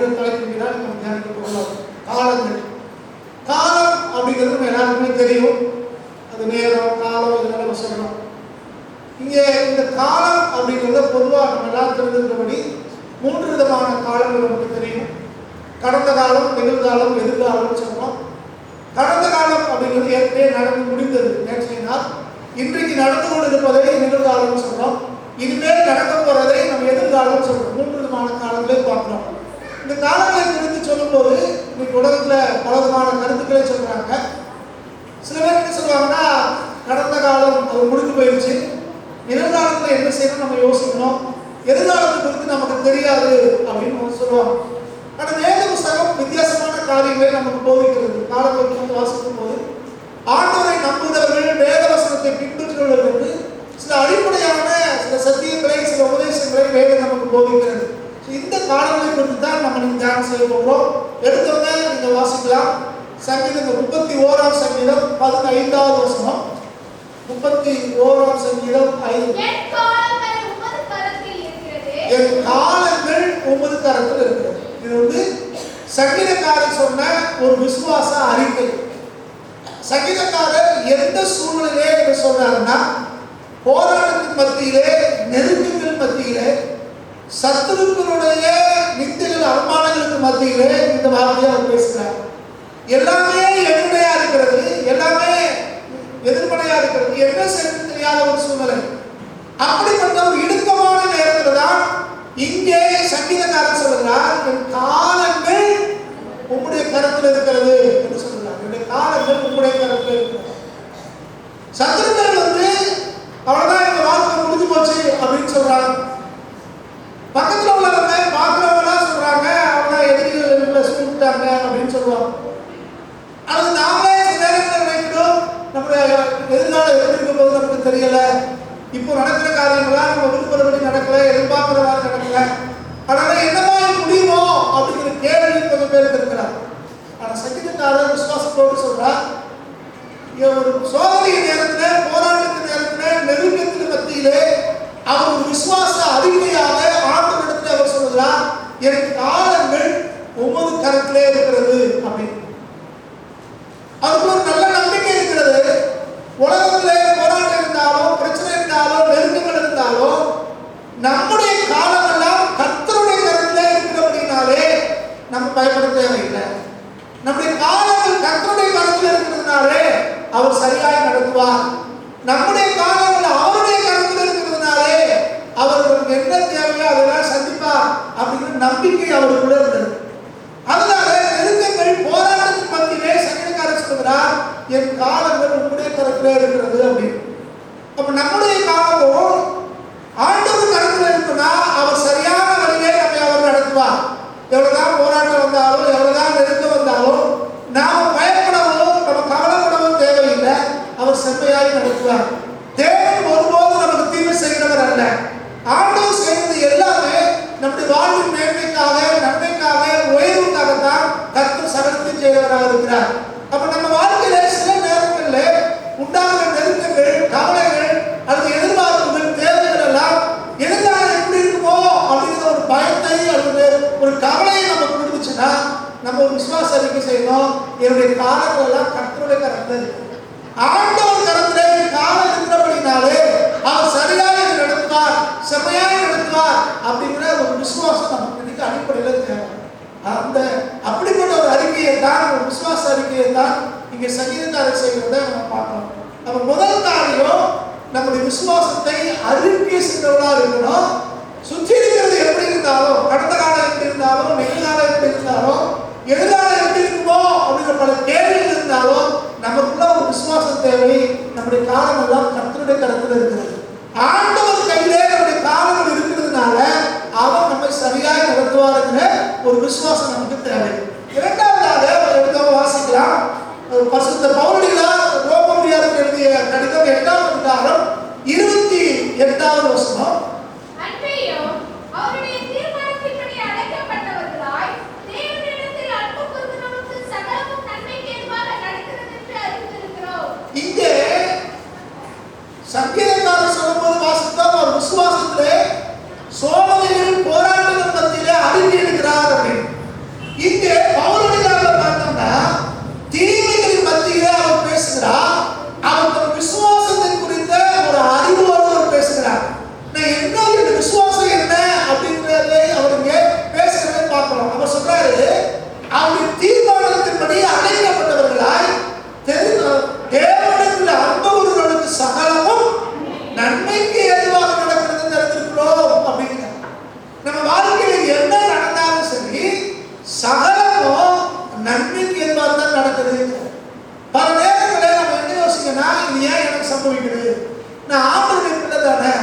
அப்படிங்கிற தலைப்பு தான் நம்ம தியானிக்க போகலாம். காலங்கள். காலம் அப்படிங்கிறது நம்ம எல்லாருக்குமே தெரியும். அது நேரம், காலம் இதெல்லாம் நம்ம சொல்லணும். இங்கே இந்த காலம் அப்படிங்கிறத பொதுவாக நம்ம எல்லாம் தெரிஞ்சிருக்கிறபடி 3 விதமான காலங்கள் நமக்கு தெரியும். கடந்த காலம், நிகழ்காலம், எதிர்காலம் சொல்றோம். கடந்த காலம் அப்படிங்கிறது ஏற்கனவே நடந்து முடிந்தது, நேற்றைய நாள். இன்றைக்கு நடந்து கொண்டு இருப்பதை நிகழ்காலம் சொல்றோம். இனிமேல் நடக்க போறதை நம்ம எதிர்காலம் சொல்றோம். 3 விதமான காலங்களை பார்க்கிறோம். இந்த காலங்களை குறித்து சொல்லும்போது இன்னைக்கு உலகத்துல பல விதமான கருத்துக்களை சொல்றாங்க. சில பேர் என்ன சொல்றாங்கன்னா, கடந்த காலம் அது முடிஞ்சு போயிடுச்சு, நிகழ்காலத்துல என்ன செய்யணும் நம்ம யோசிக்கணும், எதிர்காலத்தை குறித்து நமக்கு தெரியாது அப்படின்னு சொல்லுவாங்க. ஆனால் வேத புஸ்தகம் வித்தியாசமான காரியங்களை நமக்கு போதிக்கிறது. காலத்தை வந்து வாசிக்கும் போது ஆண்டவரை நம்புகிறவர்கள் வேத வசனத்தை பின்பற்றுவதற்கு சில அடிப்படையான சில சத்தியங்களை, சில உபதேசங்களை வேதம் நமக்கு போதிக்கிறது. இந்த காலங்களை குறித்து தான் நம்ம நீங்க தியானம் செய்ய போகிறோம். எடுத்தவங்க நீங்க வாசிக்கலாம். சங்கீதம் 31ஆம் சங்கீதம் 15வது வசனம். 31ஆம் சங்கீதம் 5. என் காலங்கள் உமது கரத்தில் இருக்கிறது. இது வந்து சங்கீதக்காரர் சொன்ன ஒரு விசுவாச அறிக்கை. சங்கீதக்காரர் எந்த சூழ்நிலையிலே என்று சொன்னார்னா, போராட்டத்தின் மத்தியிலே, நெருக்கத்தின் மத்தியிலே, சத்துருக்களுடைய நிந்தைகள் அவமானங்களுக்கு மத்தியிலே இந்த வார்த்தையை அவர் பேசுகிறார். எல்லாமே எதிர்மறையா இருக்கிறது, எல்லாமே எதிர்மறையா இருக்கிறது, என்ன செய்ய தெரியாத ஒரு சூழ்நிலை. அப்படிப்பட்ட ஒரு இடுக்கமான நேரத்தில் தான் இங்கே சங்கீதக்காரர் சொல்கிறார், என் காலங்கள் உம்முடைய கரத்தில் இருக்கிறது என்று சொல்கிறார். என்னுடைய காலங்கள் உம்முடைய கரத்தில் இருக்கிறது. சத்துருக்கள் வந்து அவ்வளவுதான், இந்த வாழ்க்கை முடிஞ்சு போச்சு அப்படின்னு சொல்றாங்க. பக்கத்தில் உள்ளவங்க பார்க்கிறவங்களாம் சொல்றாங்க, அவங்க எதிரிகள் சூழ்ந்துட்டாங்க அப்படின்னு சொல்லுவாங்க. அது நாமளே சில நேரத்தில் நினைக்கிறோம், நம்முடைய எதிர்காலம் எப்படி இருக்கும் போது நமக்கு தெரியல, இப்போ நடக்கிற காரியங்களாம் நம்ம விருப்பப்படி நடக்கல, எதிர்பார்க்கிற மாதிரி நடக்கல, அதனால என்னமா முடியுமோ அப்படிங்கிற கேள்வி கொஞ்சம் பேருக்கு இருக்கிறார். ஆனால் சங்கீதக்காரர் விசுவாசத்தோடு சொல்றார், ஒரு சோதனை நேரத்தில், போராட்டத்தின் நேரத்தில், நெருக்கத்தின் மத்தியிலே அவர் ஒரு விசுவாச அறிக்கையாக ஆண்டவரிடத்தில் அவர் சொல்கிறார், என் காலங்கள் உமது கரத்திலே இருக்கிறது அப்படின்னு. அவருக்கு ஒரு நல்ல நம்பிக்கை இருக்கிறது. உலகத்திலே போராட்டம் இருந்தாலும், பிரச்சனை இருந்தாலும், நெருக்கங்கள் இருந்தாலும், நம்முடைய காலமெல்லாம் கர்த்தருடைய கரத்திலே இருக்கிறபடினாலே நம்ம பயப்பட தேவையில்லை. நம்முடைய காலங்கள் கர்த்தருடைய கரத்தில் இருக்கிறதுனாலே அவர் சரியாக நடத்துவார். நம்முடைய காலங்கள் அவருடைய கரத்தில் இருக்கிறதுனாலே அவர் என்ன தேவையோ அதெல்லாம் சந்திப்பார் அப்படிங்கிற நம்பிக்கை அவருக்குள்ள இருந்தது. அதனால நெருக்கங்கள், போராட்டத்தின் மத்தியிலே சங்கீதக்காரர் சொல்கிறார், என் காலங்கள் உங்களுடைய கரத்திலே இருக்கிறது அப்படின்னு. அப்ப நம்முடைய காலமும் ஆண்டவர் கரத்தில் இருக்குன்னா அவர் சரியான வழியிலே நம்மை அவர் நடத்துவார். எவ்வளவுதான் போராட்டம் வந்தாலும், எவ்வளவுதான் நெருக்கம் வந்தாலும் நாம பயப்படவோ நம்ம கவலைப்படவோ தேவையில்லை. அவர் செம்மையாக நடத்துவார். தேவன் ஒருபோதும் நமக்கு தீமை செய்கிறவர் அல்ல. ஆண்டவர் செய்வது எல்லாமே நம்முடைய வாழ்வின் மேன்மைக்காக, நன்மைக்காக, உயர்வுக்காகத்தான் கர்த்தர் சகலத்தையும் செய்கிறவராக இருக்கிறார். அப்ப நம்ம வாழ்க்கையில சில நேரங்களில் உண்டாகிற நெருக்கங்கள், கவலைகள் அல்லது எதிர்பார்ப்புகள், தேவைகள் எல்லாம் எதிர்காலம் எப்படி இருக்குமோ அப்படிங்கிற ஒரு பயத்தை அல்லது ஒரு கவலையை நமக்கு கொடுத்துச்சுன்னா நம்ம ஒரு விசுவாச அறிக்கை செய்யணும், என்னுடைய காலங்கள் எல்லாம் கர்த்தருடைய கரத்தில் இருக்கு. ஆண்டவர் கரத்திலே காலம் இருக்கிறபடினாலே அவர் சரியாக நடத்துவார், செம்மையாக நடத்துவார் அப்படிங்கிற ஒரு விசுவாசம் நமக்கு இன்னைக்கு அடிப்படையில் தேவை. அந்த அப்படிப்பட்ட ஒரு அறிக்கையை தான், ஒரு விசுவாச அறிக்கையை தான் இங்கே சங்கீதக்காரர் செய்கிறத நம்ம பார்க்கணும். நம்ம முதல் காரியம் நம்முடைய விசுவாசத்தை அறிக்கை செய்கிறவர்களாக இருக்கணும். சுற்றி இருக்கிறது எப்படி இருந்தாலும், கடந்த காலம் எப்படி இருந்தாலும், நிகழ்காலம் எப்படி இருந்தாலும், எதிர்காலம் எப்படி இருக்குமோ அப்படிங்கிற பல கேள்விகள் இருந்தாலும் நமக்குள்ள ஒரு விசுவாசம் தேவை. நம்முடைய காலம் எல்லாம் கர்த்தருடைய கரத்தில் இருக்கிறது. ஆண்டவர் கையிலே நம்முடைய காலங்கள் இருக்கிறதுனால அவர் நம்மை சரியாக நடத்துவாருங்கிற ஒரு விசுவாசம் நமக்கு தேவை. இரண்டாவதாக எடுத்தவங்க வாசிக்கலாம். பரிசுத்த பவுலடிகளார் ரோமபுரியாருக்கு எழுதிய கடிதம் 8ஆம் அதிகாரம் 28வது வசனம். இங்கே சங்கீதக்காரர் சொல்லும்போது வாசித்தோம், அவர் விசுவாசத்திலே சோதனைகள், போராட்டங்கள் மத்தியிலே அறிக்கை எடுக்கிறார் அப்படின்னு. அவருடைய தீர்மானத்தின்படி அழைக்கப்பட்டவர்களாய் தேவனிடத்தில் அன்பு கூறுவதற்கு சகலமும் நன்மைக்கு ஏதுவாக நடக்கிறது நடந்திருக்கிறோம் அப்படிங்கிற நம்ம வாழ்க்கையில என்ன நடந்தாலும் சரி சகலமும் நன்மைக்கு ஏதுவாக தான் நடக்குது. பல நேரங்களில் நம்ம என்ன யோசிக்கனா இது ஏன் எனக்கு சம்பவிக்குது, நான் ஆண்டவருடைய பிள்ளை தானே,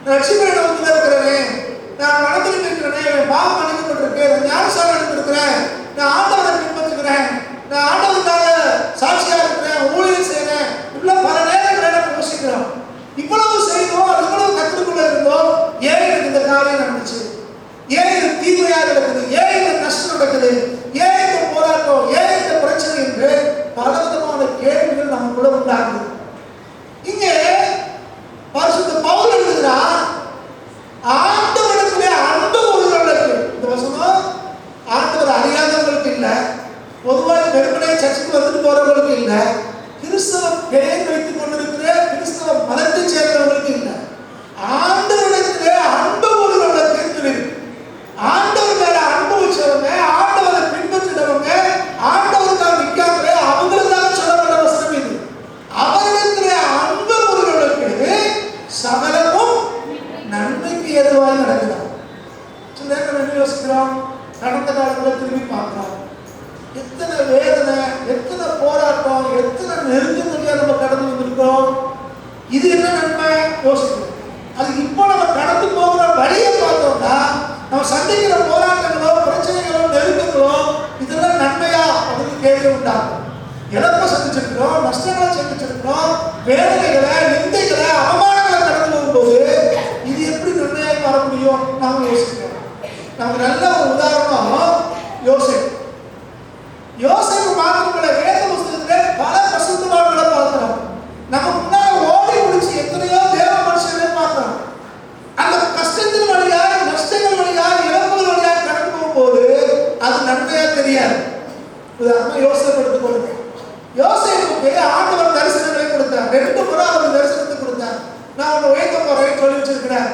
நான் லட்சுமியோட வந்து இருக்கிறேன், நான் வளர்ந்துட்டு இருக்கிறேன், என் பாவம் மன்னிக்கப்பட்டிருக்கேன், நான் ஞானசாரம் எடுத்திருக்கிறேன், நான் ஆண்டவரை பின்பற்றுகிறேன், நான் ஆண்டவருக்காக சாட்சியா இருக்கிறேன், ஊழியம் செய்யறேன், உள்ள பல நேரங்களில் நம்ம யோசிக்கிறோம். இவ்வளவு செய்தோம், இவ்வளவு கற்றுக்குள்ள இருந்தோம், ஏன் எனக்கு இந்த காரியம் நடந்துச்சு, ஏன் இது தீமையா நடக்குது, ஏன் இந்த நஷ்டம் நடக்குது, ஏன் இந்த போராட்டம், ஏன் இந்த பிரச்சனை என்று பலவிதமான கேள்விகள் நமக்குள்ள உண்டாகுது. இங்கே பரிசுத்த பவுல் எழுதுகிறார், ஆண்டவரிடத்திலே அன்பு கூறுகிறவர்களுக்கு, இந்த வசனம் ஆண்டவர் அறியாதவர்களுக்கு இல்லை, பொதுவாக பெருமனை சர்ச்சுக்கு வந்துட்டு போறவர்களுக்கு இல்லை, கிறிஸ்தவ பெயர் வைத்துக் கொண்டிருக்கிற கிறிஸ்தவ மதத்தை சேர்ந்தவர்களுக்கு இல்லை, ஆண்டவரிடத்திலே அன்பு கூறுகிறவர்களுக்கு இருக்கு. ஆண்டவர் மேல அன்பு வச்சவங்க, ஆண்டவரை பின்பற்றினவங்க, ஆண்டவருக்காக நிற்காம அவங்களுக்காக சொல்லப்பட்ட வசனம் இது. அவரிடத்திலே அன்பு கூறுகிறவர்களுக்கு சகலமும் நன்மைக்கு ஏதுவாக நடக்கிறார். சில நேரம் என்ன யோசிக்கிறோம், கடந்த காலத்தில் திரும்பி பார்க்கிறோம், எத்தனை வேதனை, எத்தனை போராட்டம், எத்தனை நெருக்கடியா நம்ம கடந்து வந்திருக்கோம். இது என்ன நன்மை யோசிக்கிறோம். அது இப்போ நம்ம கடந்து போகிற வழியை பார்த்தோம்னா நம்ம சந்திக்கிற போராட்டங்களோ பிரச்சனைகளோ நெருக்கங்களோ இதெல்லாம் நன்மையா அப்படின்னு கேள்வி உண்டாகும். இழப்பை சந்திச்சிருக்கிறோம், நஷ்டங்களை சந்திச்சிருக்கிறோம், வேதனைகளை, நிந்தைகளை, அவமானங்களை கடந்து போகும்போது இது எப்படி நன்மையாக வர முடியும் நாம யோசிக்கிறோம். நமக்கு நல்ல ஒரு உதாரணம் யோசேப்பு மாத்திரங்கள வேத புஸ்தகத்திலே பல பசுத்தவான்களை பார்க்கிறோம். நம்ம முன்னால ஓடி முடிச்சு எத்தனையோ தேவ மனுஷர்களை பார்க்கிறோம். அந்த கஷ்டத்தின் வழியாக, நஷ்டங்கள் வழியாக, இழப்புகள் வழியாக கடந்து போகும்போது அது நன்மையா தெரியாது. உதாரணமா யோசேப்பு எடுத்துக்கொள்ளுங்க. யோசேப்புக்கு ஆண்டவர் தரிசனங்களை கொடுத்தார், 2 முறை அவர் தரிசனத்தை கொடுத்தார். நான் உன்னை உயர்த்த போறேன்னு சொல்லி வச்சிருக்கிறேன்.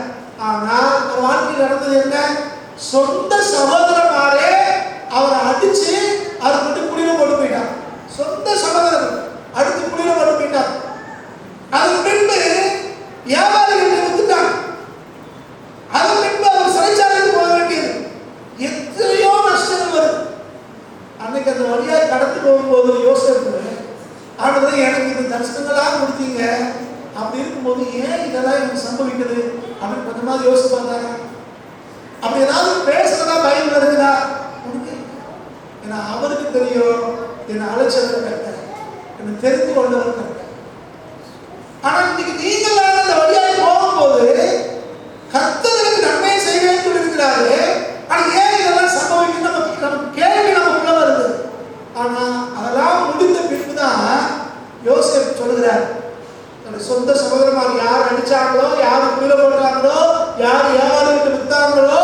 ஆனால் அவர் வாழ்க்கையில் நடந்தது என்ன, சொந்த சகோதரனாரே அவரை அடிச்சு அவர் மட்டும் குளிர போட்டு போயிட்டார். சொந்த சகோதரர் அடுத்து குளிர போட்டு போயிட்டார். அதன் பின்பு வியாபாரிகள் வித்துட்டாங்க. அதன் பின்பு அவர் சிறைச்சாலைக்கு போக வேண்டியது, எத்தனையோ நஷ்டங்கள் வருது. அன்னைக்கு அந்த வழியாக கடந்து போகும்போது யோசேப்பு, ஆண்டவரே எனக்கு இந்த தரிசனங்களாக கொடுத்தீங்க, அப்படி இருக்கும்போது ஏன் இதெல்லாம் எனக்கு சம்பவிக்குது அப்படின்னு கொஞ்சமாவது யோசிச்சு பார்த்தாங்க. அப்படி ஏதாவது பேசுறதா பைபிள் இருக்குதா? ஏன்னா அவருக்கு தெரியும் என்னை அழைச்சவர் கர்த்தர், என்னை தெரிந்து கொண்டவர் கர்த்தர். ஆனா இன்னைக்கு நீங்கள் அந்த வழியாக போகும்போது கர்த்தருக்கு நன்மை செய்வேன் சொல்லியிருக்கிறாரு. ஆனா ஏன் இதெல்லாம் சம்பவிக்கும் நமக்கு கேள்வி நமக்குள்ள வருது. ஆனா அதெல்லாம் முடிந்த பின்புதான் யோசேப்பு சொல்லுகிறார், தன்னுடைய சொந்த சகோதரமார் யார் அடிச்சாங்களோ, யார் கீழே போட்டாங்களோ, யார் வியாபாரிகளுக்கு வித்தாங்களோ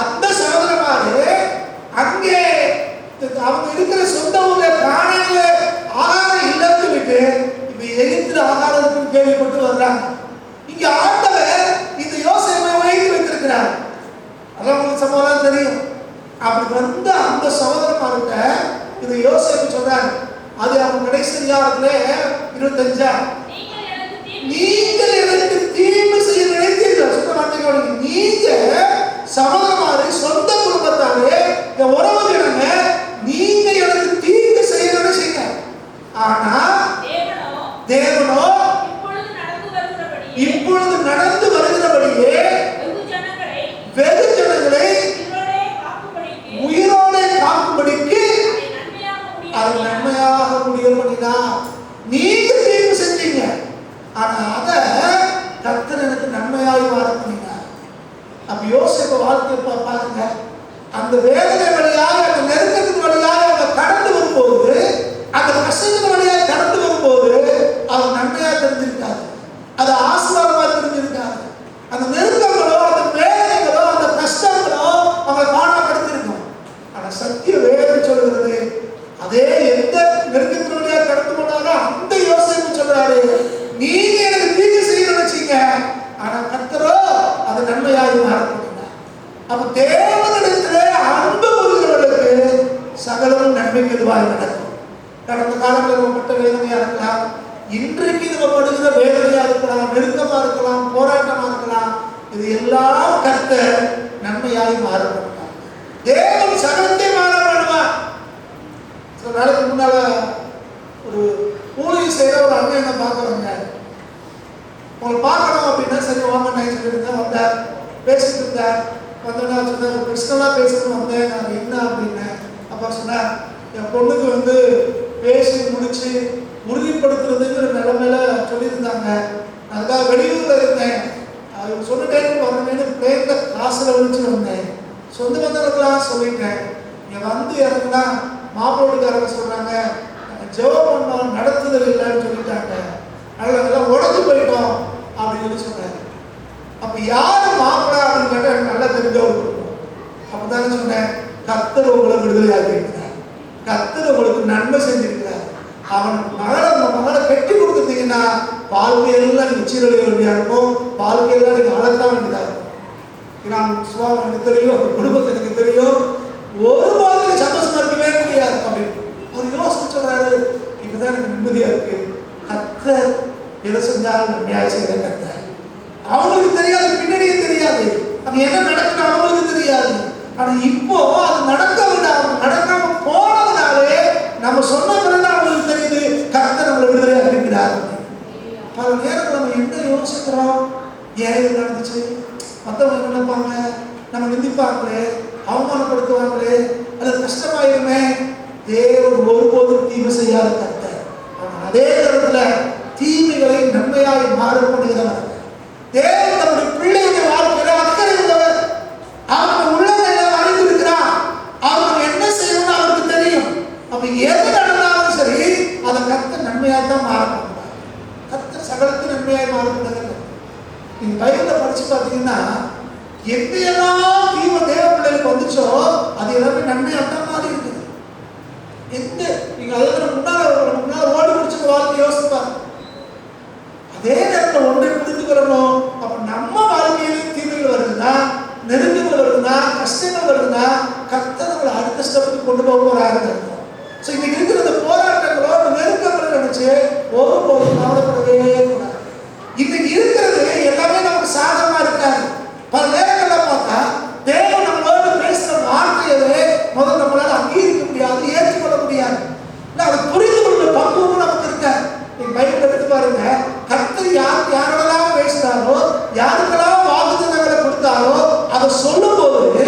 அந்த சகோதரமாரு அங்கே அவங்க இருக்கிற சொந்த ஊர்ல காணையில ஆகாரம் இல்லைன்னு சொல்லிட்டு இப்ப எகிப்துல ஆகாரத்துக்கு கேள்விப்பட்டு வர்றாங்க. இங்க ஆண்டவர் இந்த யோசேப்பை வைத்து வைத்திருக்கிறார். அதான் உங்களுக்கு சம்பவம் தெரியும். அப்படி வந்த அந்த சகோதரமார்கிட்ட இந்த யோசேப்பு சொல்றாரு, அது அவங்க கடைசி அதிகாரத்துல 25, நீங்கள் எனக்கு தீமை செய்ய நினைத்தீர்கள். சொந்த வார்த்தையோட நீங்க சகோதரமாரு சொந்த குடும்பத்தாரு உறவுகிறாங்க, நீங்க எனக்கு தீங்கு செய்ய நினைச்சீங்க. ஆனா தேவனோ இப்பொழுது நடந்து வருகிறபடியே வெகு ஜனங்களை உயிரோட காக்கும்படிக்கு அது நன்மையாக முடிய பண்ணினார். நீங்க தீங்கு செஞ்சீங்க, ஆனா அத கர்த்தர் எனக்கு நன்மையாக மாற பண்ணினார். அப்ப யோசேப்பு வாழ்க்கை பாருங்க, அந்த வேதனை வழியாக, அந்த நெருக்கத்தின் வழியாக அவர் கடந்து வரும்போது, அந்த கஷ்டத்தின் வழியாக கடந்து வரும்போது அவர் நன்மையா தெரிஞ்சிருக்காரு, அது ஆசீர்வாதமா தெரிஞ்சிருக்காரு. அந்த நெருக்கங்களோ, அந்த வேதனைகளோ, அந்த கஷ்டங்களோ அவங்களை காணப்படுத்திருக்கும். ஆனா சத்திய வேதனை சொல்கிறது, அதே எந்த நெருக்கத்தின் வழியாக கடந்து போனாலும் அந்த யோசேப்பு சொல்றாரு, நீங்க எனக்கு தீங்கு செய்ய நினைச்சீங்க, ஆனா கர்த்தரோ அது நன்மையாக மாறப்பட்டார். அப்ப தேவனிடத்திலே அன்பு மெதுவாக நடக்கும். கடந்த காலங்களில் நம்ம பட்ட வேதனையா இருக்கலாம், இன்றைக்கு நம்ம படுகிற வேதனையா இருக்கலாம், நெருக்கமா இருக்கலாம், போராட்டமா இருக்கலாம். இது எல்லாம் கர்த்தர் நன்மையாய் மாறப்பட்டார். தேவன் சகலத்தை மாற பண்ணுவார். சில நாளைக்கு முன்னால ஒரு ஊழியர் செய்கிற ஒரு அண்ணன் என்ன பார்க்க வந்தார். உங்களை பார்க்கணும் அப்படின்னா சரி வாங்க நான் சொல்லியிருந்தேன். வந்தார், பேசிட்டு இருந்தார். வந்தோன்னா சொன்னார், பர்சனலாக பேசணும் வந்தேன். நான் என்ன அப்படின்னேன். அப்போ சொன்னார், என் பொண்ணுக்கு பேசி முடிச்சு உறுதிப்படுத்துறதுங்கிற நிலைமையில சொல்லியிருந்தாங்க. அதுக்காக வெளியூரில் இருந்தேன். அது சொன்ன டைமுக்கு வரணும்னு பிளேன்ல காசில் விழிச்சு வந்தேன். சொந்த பந்தவர்களாக சொல்லிட்டேன். இங்கே இறங்குனா மாப்பிள்ளைக்காரங்க சொல்கிறாங்க, ஜெபம் பண்ணோம் நடத்துதல் இல்லைன்னு சொல்லிட்டாங்க, அதெல்லாம் உடஞ்சு போயிட்டோம் அப்படின்னு சொன்னாங்க. அப்போ யார் மாப்பிள்ளை அப்படின்னு கேட்டால் எனக்கு நல்லா தெரிஞ்சவங்க. அப்போ தானே சொன்னேன், கர்த்தர் உங்களை விடுதலையாக்கியிருக்கிறார், கர்த்தர் உங்களுக்கு நன்மை செஞ்சிருக்கிறார். அவன் மகளை கட்டி கொடுத்துட்டீங்கன்னா வாழ்க்கையெல்லாம் நீங்கள் சீரழிய வேண்டியா இருக்கும், வாழ்க்கையெல்லாம் நீங்கள் அழத்தான் வேண்டியதாக இருக்கும். நான் சுவாமி எனக்கு தெரியும், அந்த குடும்பத்தை எனக்கு தெரியும், ஒரு மாதிரி சந்தோஷமா இருக்கவே முடியாது அப்படின்னு ஒரு யோசனை சொல்றாரு. இப்பதான் எனக்கு நிம்மதியா இருக்கு. கர்த்தர் எதை செஞ்சாலும் நன்மையாக செய்கிற கர்த்தர். அவங்களுக்கு தெரியாது, பின்னணியே தெரியாது, அது என்ன நடக்குன்னு அவங்களுக்கு தெரியாது. ஆனா இப்போ அது நடக்க விடாம நடக்காம போனதுனாலே நம்ம சொன்ன பிறகு அவங்களுக்கு தெரியுது கர்த்தர் நம்மளை விடுதலை அறிவிக்கிறார். பல நேரத்தில் நம்ம என்ன யோசிக்கிறோம், ஏன் இது நடந்துச்சு, மற்றவங்க நினைப்பாங்க, நம்ம நிந்திப்பாங்களே, அவமானப்படுத்துவாங்களே, அது கஷ்டமாயிருமே. தேவன் ஒருபோதும் தீமை செய்யாத கர்த்தர். ஆனால் அதே நேரத்துல தீமைகளை நன்மையாய் மாற பண்ணுகிறவர். தேவன் நம்முடைய பிள்ளைகளுடைய வாழ்க்கையில அக்கறை உள்ளவர். அவங்க உள்ளங்களை அறிந்திருக்கிறார். அவங்க என்ன செய்யணும்னு அவருக்கு தெரியும். அப்ப எது நடந்தாலும் சரி அதை கர்த்தர் நன்மையாக தான் மாற பண்ணுவார். கர்த்தர் சகலத்தையும் நன்மையாய் மாற பண்ணுகிறார். நீங்க பைபிளை படிச்சு பார்த்தீங்கன்னா எப்படியெல்லாம் தீமை தேவ பிள்ளைகளுக்கு வந்துச்சோ அது எல்லாமே நன்மையாக தான் மாறி இருக்குது. எந்த நீங்க அதுக்கு முன்னால ஓடி முடிச்ச வாழ்க்கை யோசிப்பாங்க. அதே நேரத்தில் ஒன்றை புரிந்துக்கிறணும். அப்ப நம்ம வாழ்க்கையிலும் தீமைகள் வருதுன்னா, நெருக்கங்கள் வருதுன்னா, கஷ்டங்கள் வருதுன்னா கர்த்தர் நம்மளை அடுத்த ஸ்டெப்புக்கு கொண்டு போக போறாங்க. ஸோ இன்னைக்கு இருக்கிற இந்த போராட்டங்களோ நெருக்கங்கள் நினைச்சு ஒருபோதும் கவலைப்படவே கூடாது. இன்னைக்கு இருக்கிறது எல்லாமே நமக்கு சாதகமா இருக்காது. பல நேரங்களில் பார்த்தா தேவன் நம்மளோட பேசுற வார்த்தையவே முதல்ல நம்மளால அங்கீகரிக்க முடியாது, ஏற்றுக்கொள்ள முடியாது. இல்லை அதை புரிந்து கொள்ள பக்குவமும் நமக்கு இருக்காது. நீங்க பைபிள் எடுத்து பாருங்க, கர்த்தர் யாரெல்லாம் பேசினாரோ, யாருக்கெல்லாம் வாக்குத்தத்தங்களை கொடுத்தாரோ அதை சொல்லும் போது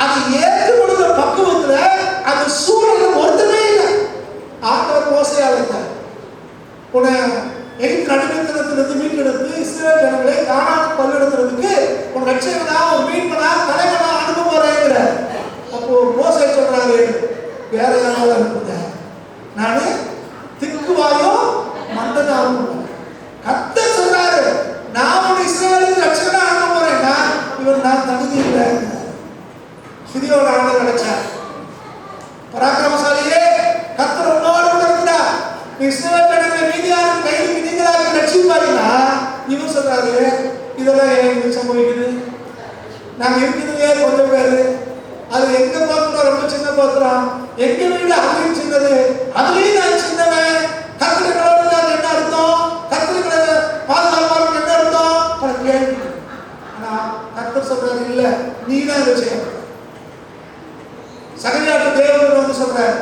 அதை ஏற்றுக்கொள்கிற பக்குவத்துல அந்த சூழல ஒருத்தமே இல்லை. ஆண்டவர் மோசையா வைத்தார். உன எகிப்து அடிமைத்தனத்திலிருந்து மீட்டெடுத்து இஸ்ரவேல் ஜனங்களை கானானுக்கு பல்லெடுக்கிறதுக்கு உன் ரட்சகனா ஒரு மீட்பனா தலைவனா அனுப்ப போறேங்கிற. அப்போ மோசே சொல்றாரு, வேற யாராவது அனுப்புங்க, நானு திக்குவாயோ மந்தனாவும். கர்த்தர் சொல்றாரு, நான் உன் இஸ்ரவேலுக்கு ரட்சகனா அனுப்ப போறேன்னா இவன் நான் தகுதி இல்லை. சிதியோட ஆண்டவர் கிடைச்சார். பராக்கிரமசாலியே, கர்த்தர் உன்னோடு கூட இருக்கிறார். இஸ்ரவேல் ஜனங்களை மீதியாரின் கையிலுக்கு நீங்களாக ரட்சிப்பாருன்னா இவர் சொல்றாரு, இதெல்லாம் ஏன் சம்பவிக்குது? நாங்க இருக்கிறதே கொஞ்சம் பேரு, அது எங்க பாத்திரம் ரொம்ப சின்ன பாத்திரம், எங்க வீடு அதுலயும் சின்னது, அதுலயும் நான் சின்னவன். கர்த்தர்களோடு என்ன அர்த்தம், கர்த்தர்களை பாதுகாப்பாளர் என்ன அர்த்தம், பல கேள்வி. ஆனா கர்த்தர் சொல்றாரு, இல்ல நீ தான் இதை செய்யணும். சகரியாட்டு தேவன் சொல்றாரு,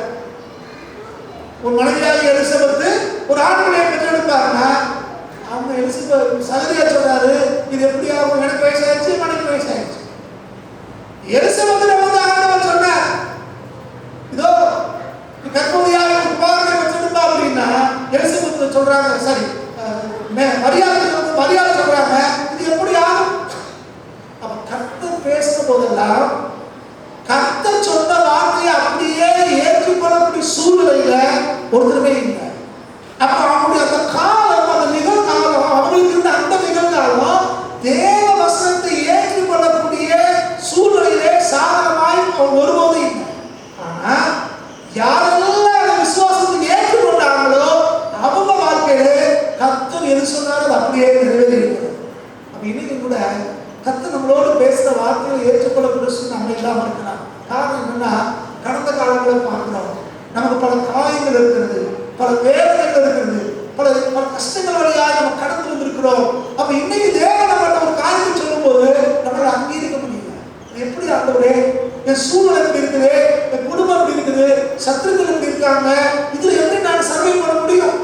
ஒரு மனைவியாக எலிசபெத்து ஒரு ஆண்மனையை பெற்றெடுப்பாருன்னா அவங்க சகரியா சொல்றாரு, இது எப்படி ஆகும், எனக்கு வயசாயிடுச்சு, மனைவி வயசாயிடுச்சு. எலிசபெத்து ஆண்டவர் சொன்னார், இதோ கற்பனையாக குமாரனை பெற்றெடுப்பா அப்படின்னா எலிசபெத்து சொல்றாங்க, சரி மரியாதை சொல்றாங்க, இது எப்படி ஆகும்? அப்ப கர்த்தர் பேசுற போதெல்லாம் கர்த்தர் சொன்ன வார்த்தையை அப்படியே ஏற்றுக்கொள்ளக்கூடிய சூழ்நிலையில ஒருத்தருமே இல்லை. அப்ப அவங்களுடைய அந்த காலம், அந்த நிகழ்காலம், அவங்களுக்கு இருந்த அந்த நிகழ்காலம் தேவ வசனத்தை ஏற்றுக்கொள்ளக்கூடிய சூழ்நிலையிலே சாதகமாய் அவங்க ஒருபோதும் இல்லை. ஆனா யாரெல்லாம் அந்த விசுவாசத்தை ஏற்றுக்கொண்டாங்களோ அவங்க வாழ்க்கையில கர்த்தர் எது சொன்னாலும் அது அப்படியே நிறைவேறியிருக்கிறது. அப்ப இன்னைக்கு கூட கர்த்தர் நம்மளோடு பேசுற வார்த்தைகளை ஏற்றுக்கொள்ளக்கூடிய நம்ம இல்லாம இருக்கலாம். காரணம் என்னன்னா, கடந்த காலங்களை பார்க்கிறோம், நமக்கு பல காயங்கள் இருக்கிறது, பல வேதனைகள் இருக்கிறது, பல பல கஷ்டங்கள் வழியாக நம்ம கடந்து வந்திருக்கிறோம். அப்ப இன்னைக்கு தேவன் நம்ம ஒரு காரியத்தை சொல்லும் போது நம்மளால அங்கீகரிக்க முடியல. எப்படி ஆண்டவரே, என் சூழ்நிலை எப்படி இருக்குது, என் குடும்பம் எப்படி இருக்குது, சத்துருக்கள் எப்படி இருக்காங்க, இதுல எப்படி நான் சர்வை பண்ண முடியும்,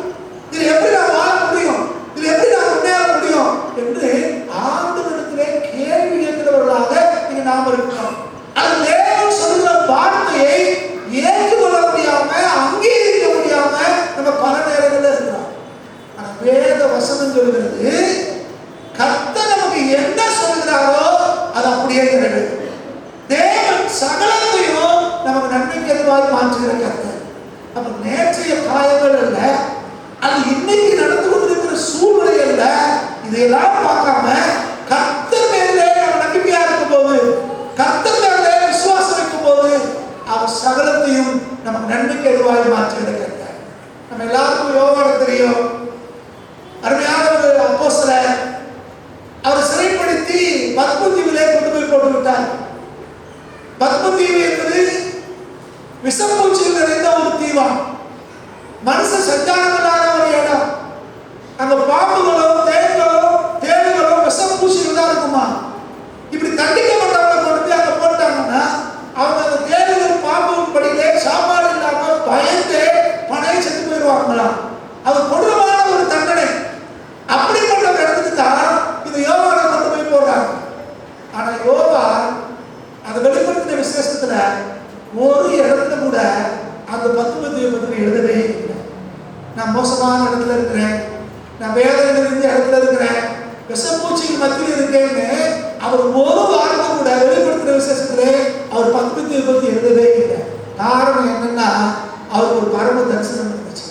இதுல எப்படி நான் வாழ முடியும், இதுல எப்படி நான் முன்னேற முடியும் என்று ஆண்டவரிடத்திலே கேள்வி கேட்கிறவர்களாக நீங்க நாம இருக்கிறோம். அது தேவன் சொல்லுகிற வார்த்தையை ஏற்றுக்கொள்ள முடியாம, அங்கீகரிக்க முடியாம நம்ம பல நேரங்களில் இருக்கிறோம். ஆனா வேத வசனம் சொல்கிறது, கர்த்தர் நமக்கு என்ன சொல்லுகிறாரோ அது அப்படியே நிறைவேறும். தேவன் சகலத்தையும் நமக்கு நன்மைக்கு எதுவாக மாற்றுகிற கர்த்தர். அப்ப நேற்றைய காயங்கள் அல்ல, அது இன்னைக்கு நடந்து கொண்டிருக்கிற சூழ்நிலை அல்ல, இதையெல்லாம் பார்க்காம கர்த்தர் மேலே நம்ம நம்பிக்கையா இருக்கும் போது, கர்த்தர் மேலே விசுவாசம் வைக்கும் போது அவர் சகலத்தையும் நமக்கு நன்மைக்கு எதுவாக மாற்றுகிற கர்த்தர். நம்ம எல்லாருக்கும் யோவான தெரியும், அருமையான ஒரு அப்போஸ்தலர். அவர் சிறைப்படுத்தி பத்மதீவிலே கொண்டு போய் போட்டு விட்டார். பத்மதீவு என்பது விஷப்பூச்சிகள் நிறைந்த ஒரு தீவான், மனுஷ சஞ்சாரங்களான ஒரு இடம். அங்க பாம்புகளும் தேள்களும் விஷப்பூச்சிகள் தான் இருக்குமா. இப்படி தண்டிக்கப்பட்டவங்களை கொண்டு அங்க போட்டாங்கன்னா அவங்க அந்த தேள்கள் பாம்பு படியிலே சாப்பாடு இல்லாம பயந்து பணையை செத்து போயிடுவாங்களாம். அது கொடூரமான ஒரு தண்டனை. அப்படிப்பட்ட இடத்துக்கு தான் இது யோவானை கொண்டு போய் போடுறாங்க. ஆனா யோவான் அதை வெளிப்படுத்தின விசேஷத்துல ஒரு இடத்துல கூட அந்த பத்துவத்தை பற்றி எழுதவே இல்லை. நான் மோசமான இடத்துல இருக்கிறேன், நான் வேதனை நிறைந்த இடத்துல இருக்கிறேன், விஷப்பூச்சிக்கு மத்தியில் இருக்கேன்னு அவர் ஒரு வார்த்தை கூட வெளிப்படுத்தின விசேஷத்துல அவர் பத்துவத்தை பற்றி எழுதவே இல்லை. காரணம் என்னன்னா, அவருக்கு ஒரு பரம தரிசனம் இருந்துச்சு.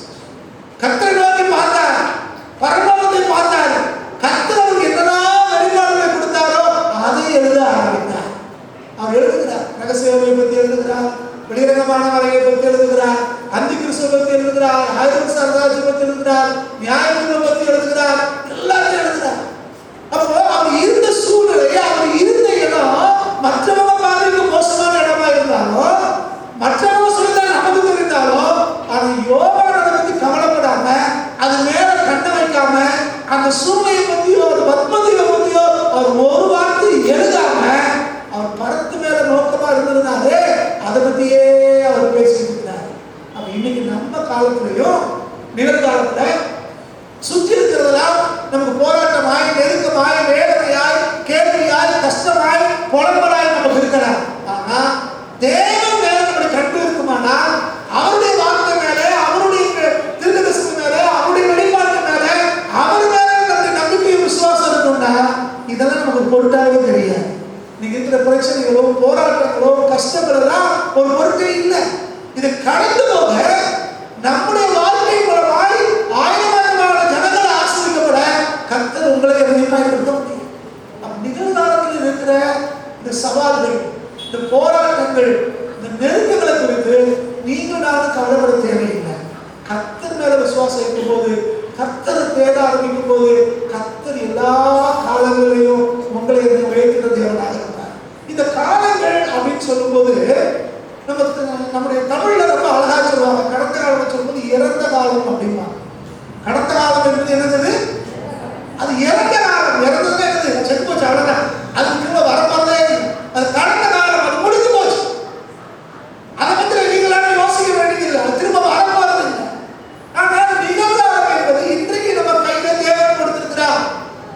கர்த்தரை நோக்கி பார்த்தார், பரலோகத்தை பார்த்தார். கர்த்தர் அவருக்கு என்னெல்லாம் வெளிப்பாடுகளை கொடுத்தாரோ அதை எழுத ஆரம்பித்தார். அவர் எழுதுகிறார், ரகசியத்தை பற்றி எழுதுகிறார், வெளிரங்கமான வரையை பற்றி எழுதுகிறார், அந்தி கிறிஸ்துவை பற்றி எழுதுகிறார், ஆயிரம் சரதாசி பற்றி எழுதுகிறார், நியாயத்தை பற்றி எழுதுகிறார், எல்லாத்தையும் எழுதுகிறார். அப்போ அவர் இருந்த சூழ்நிலை, அவர் இருந்த இடம் மற்றவங்க பார்வைக்கு மோசமான இடமா இருந்தாலும், மற்றவங்க சொல்லிதான் நமக்கு தெரிந்தாலும், அது யோவானை பற்றி கவலைப்படாம, அது மேல கண்ண வைக்காம, அந்த சூழ்நிலையை பற்றியோ ஒரு பத்மதீவை பற்றியோ அவர் ஒரு வார்த்தை எழுதாம அவர் படத்து மேல நோக்கமா இருந்ததுனாலே அதை பத்தியே அவர் பேசிட்டு இருக்கிறார். அப்ப இன்னைக்கு நம்ம காலத்திலையும் நிகழ்காலத்துல சுற்றி இருக்கிறதெல்லாம் நமக்கு போராட்டமாய், நெருக்கமாய், வேதனையாய், கேள்வியாய், கஷ்டமாய், புலம்பலாய் நமக்கு இருக்கலாம். ஆனா தேவன் மேல நம்முடைய கண்டு இருக்குமானா, அவருடைய வார்த்தை மேல, அவருடைய தீர்க்கதரிசனம் மேல, அவருடைய வெளிப்பாட்டு மேல, அவர் மேல நம்முடைய நம்பிக்கையும் விசுவாசம் இருக்கும்னா இதெல்லாம் நமக்கு பொருட்டாவே தெரியாது. நீங்க இருக்கிற பிரச்சனைகளோ, போராட்டங்களோ, கஷ்டங்களோ ஒரு பொருட்டே இல்லை. இது கடந்து போக நம்முடைய வாழ்க்கை மூலமாய் ஆயிரமான ஜனங்கள் ஆசீர்வதிக்கப்பட கர்த்தர் உங்களை பயன்படுத்த முடியும். நிகழ்காலத்தில் இருக்கிற இந்த சவால்கள், இந்த போராட்டங்கள், இந்த நெருக்கங்களை குறித்து நீங்கள் நானும் கவலைப்பட தேவையில்லை. கர்த்தர் மேல விசுவாசம் இருக்கும் போது, கர்த்தரை தேட ஆரம்பிக்கும் போது, கர்த்தர் எல்லா காலங்களிலும் உங்களை உயர்த்துகிற தேவனாக இருப்பார். இந்த காலங்கள் அப்படின்னு சொல்லும் போது நம்முடைய தமிழ்ல ரொம்ப அழகா சொல்லுவாங்க. கடந்த காலம் சொல்லும்போது இறந்த காலம் அப்படிம்பாங்க. கடந்த காலம் என்பது என்னது? அது இறந்த காலம். இறந்ததுன்னா என்னது? செத்து போச்சு, அவ்வளவுதான். அது திரும்ப வரமாதிரே அது கடந்த காலம், அது முடிஞ்சு போச்சு. அதை பற்றி நீங்களான யோசிக்க வேண்டியதில்லை, அது திரும்ப வரப்போறது இல்லை. ஆனால் நிகழ்காலம் என்பது இன்றைக்கு நம்ம கையில தேவன் கொடுத்திருக்கிறார்.